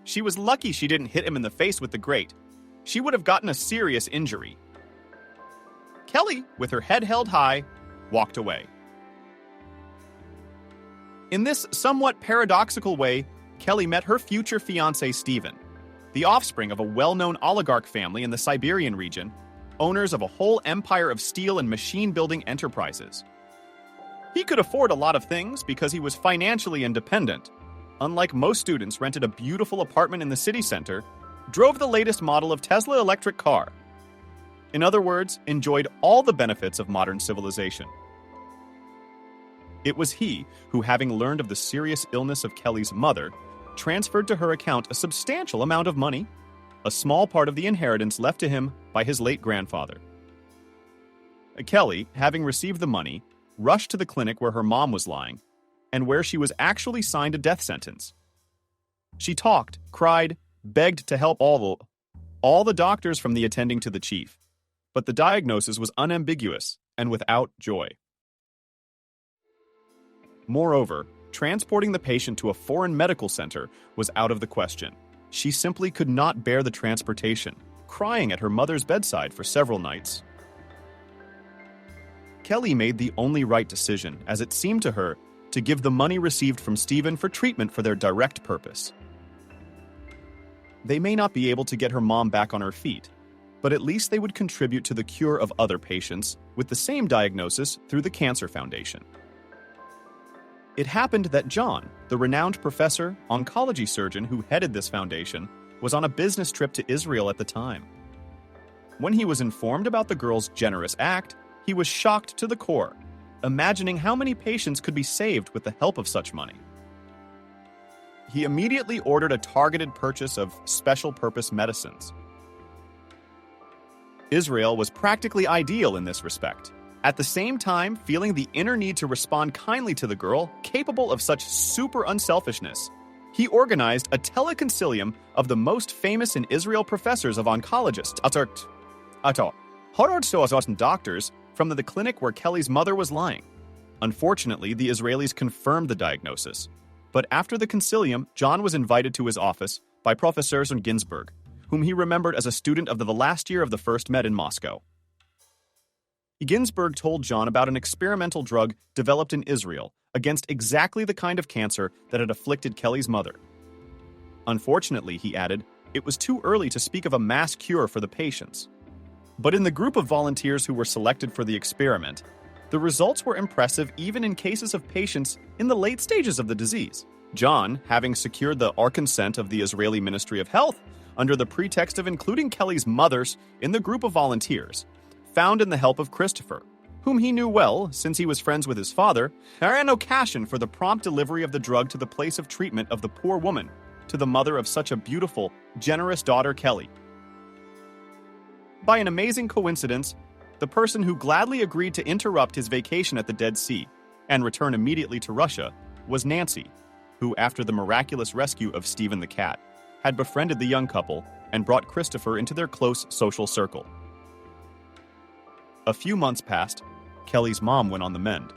She was lucky she didn't hit him in the face with the grate. She would have gotten a serious injury. Kelly, with her head held high, walked away. In this somewhat paradoxical way, Kelly met her future fiancé, Stephen, the offspring of a well-known oligarch family in the Siberian region, owners of a whole empire of steel and machine-building enterprises. He could afford a lot of things because he was financially independent. Unlike most students, rented a beautiful apartment in the city center, drove the latest model of Tesla electric car. In other words, enjoyed all the benefits of modern civilization. It was he who, having learned of the serious illness of Kelly's mother, transferred to her account a substantial amount of money, a small part of the inheritance left to him by his late grandfather. Kelly, having received the money, rushed to the clinic where her mom was lying, and where she was actually signed a death sentence. She talked, cried, begged to help all the doctors from the attending to the chief, but the diagnosis was unambiguous and without joy. Moreover, transporting the patient to a foreign medical center was out of the question. She simply could not bear the transportation, crying at her mother's bedside for several nights. Kelly made the only right decision, as it seemed to her, to give the money received from Stephen for treatment for their direct purpose. They may not be able to get her mom back on her feet, but at least they would contribute to the cure of other patients with the same diagnosis through the Cancer Foundation. It happened that John, the renowned professor, oncology surgeon who headed this foundation, was on a business trip to Israel at the time. When he was informed about the girl's generous act, he was shocked to the core, imagining how many patients could be saved with the help of such money. He immediately ordered a targeted purchase of special-purpose medicines. Israel was practically ideal in this respect, at the same time feeling the inner need to respond kindly to the girl capable of such super unselfishness. He organized a teleconcilium of the most famous in Israel professors of oncologists, doctors from the clinic where Kelly's mother was lying. Unfortunately, the Israelis confirmed the diagnosis. But after the concilium, John was invited to his office by Professor Ginsburg, whom he remembered as a student of the last year of the first med in Moscow. Ginsburg told John about an experimental drug developed in Israel against exactly the kind of cancer that had afflicted Kelly's mother. Unfortunately, he added, it was too early to speak of a mass cure for the patients. But in the group of volunteers who were selected for the experiment, the results were impressive even in cases of patients in the late stages of the disease. John, having secured the consent of the Israeli Ministry of Health under the pretext of including Kelly's mothers in the group of volunteers, found in the help of Christopher, whom he knew well since he was friends with his father, an occasion for the prompt delivery of the drug to the place of treatment of the poor woman, to the mother of such a beautiful, generous daughter, Kelly. By an amazing coincidence, the person who gladly agreed to interrupt his vacation at the Dead Sea and return immediately to Russia was Nancy, who, after the miraculous rescue of Stephen the cat, had befriended the young couple and brought Christopher into their close social circle. A few months passed. Kelly's mom went on the mend.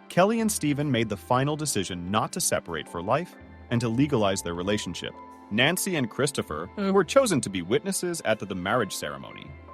Kelly and Stephen made the final decision not to separate for life and to legalize their relationship. Nancy and Christopher were chosen to be witnesses at the marriage ceremony.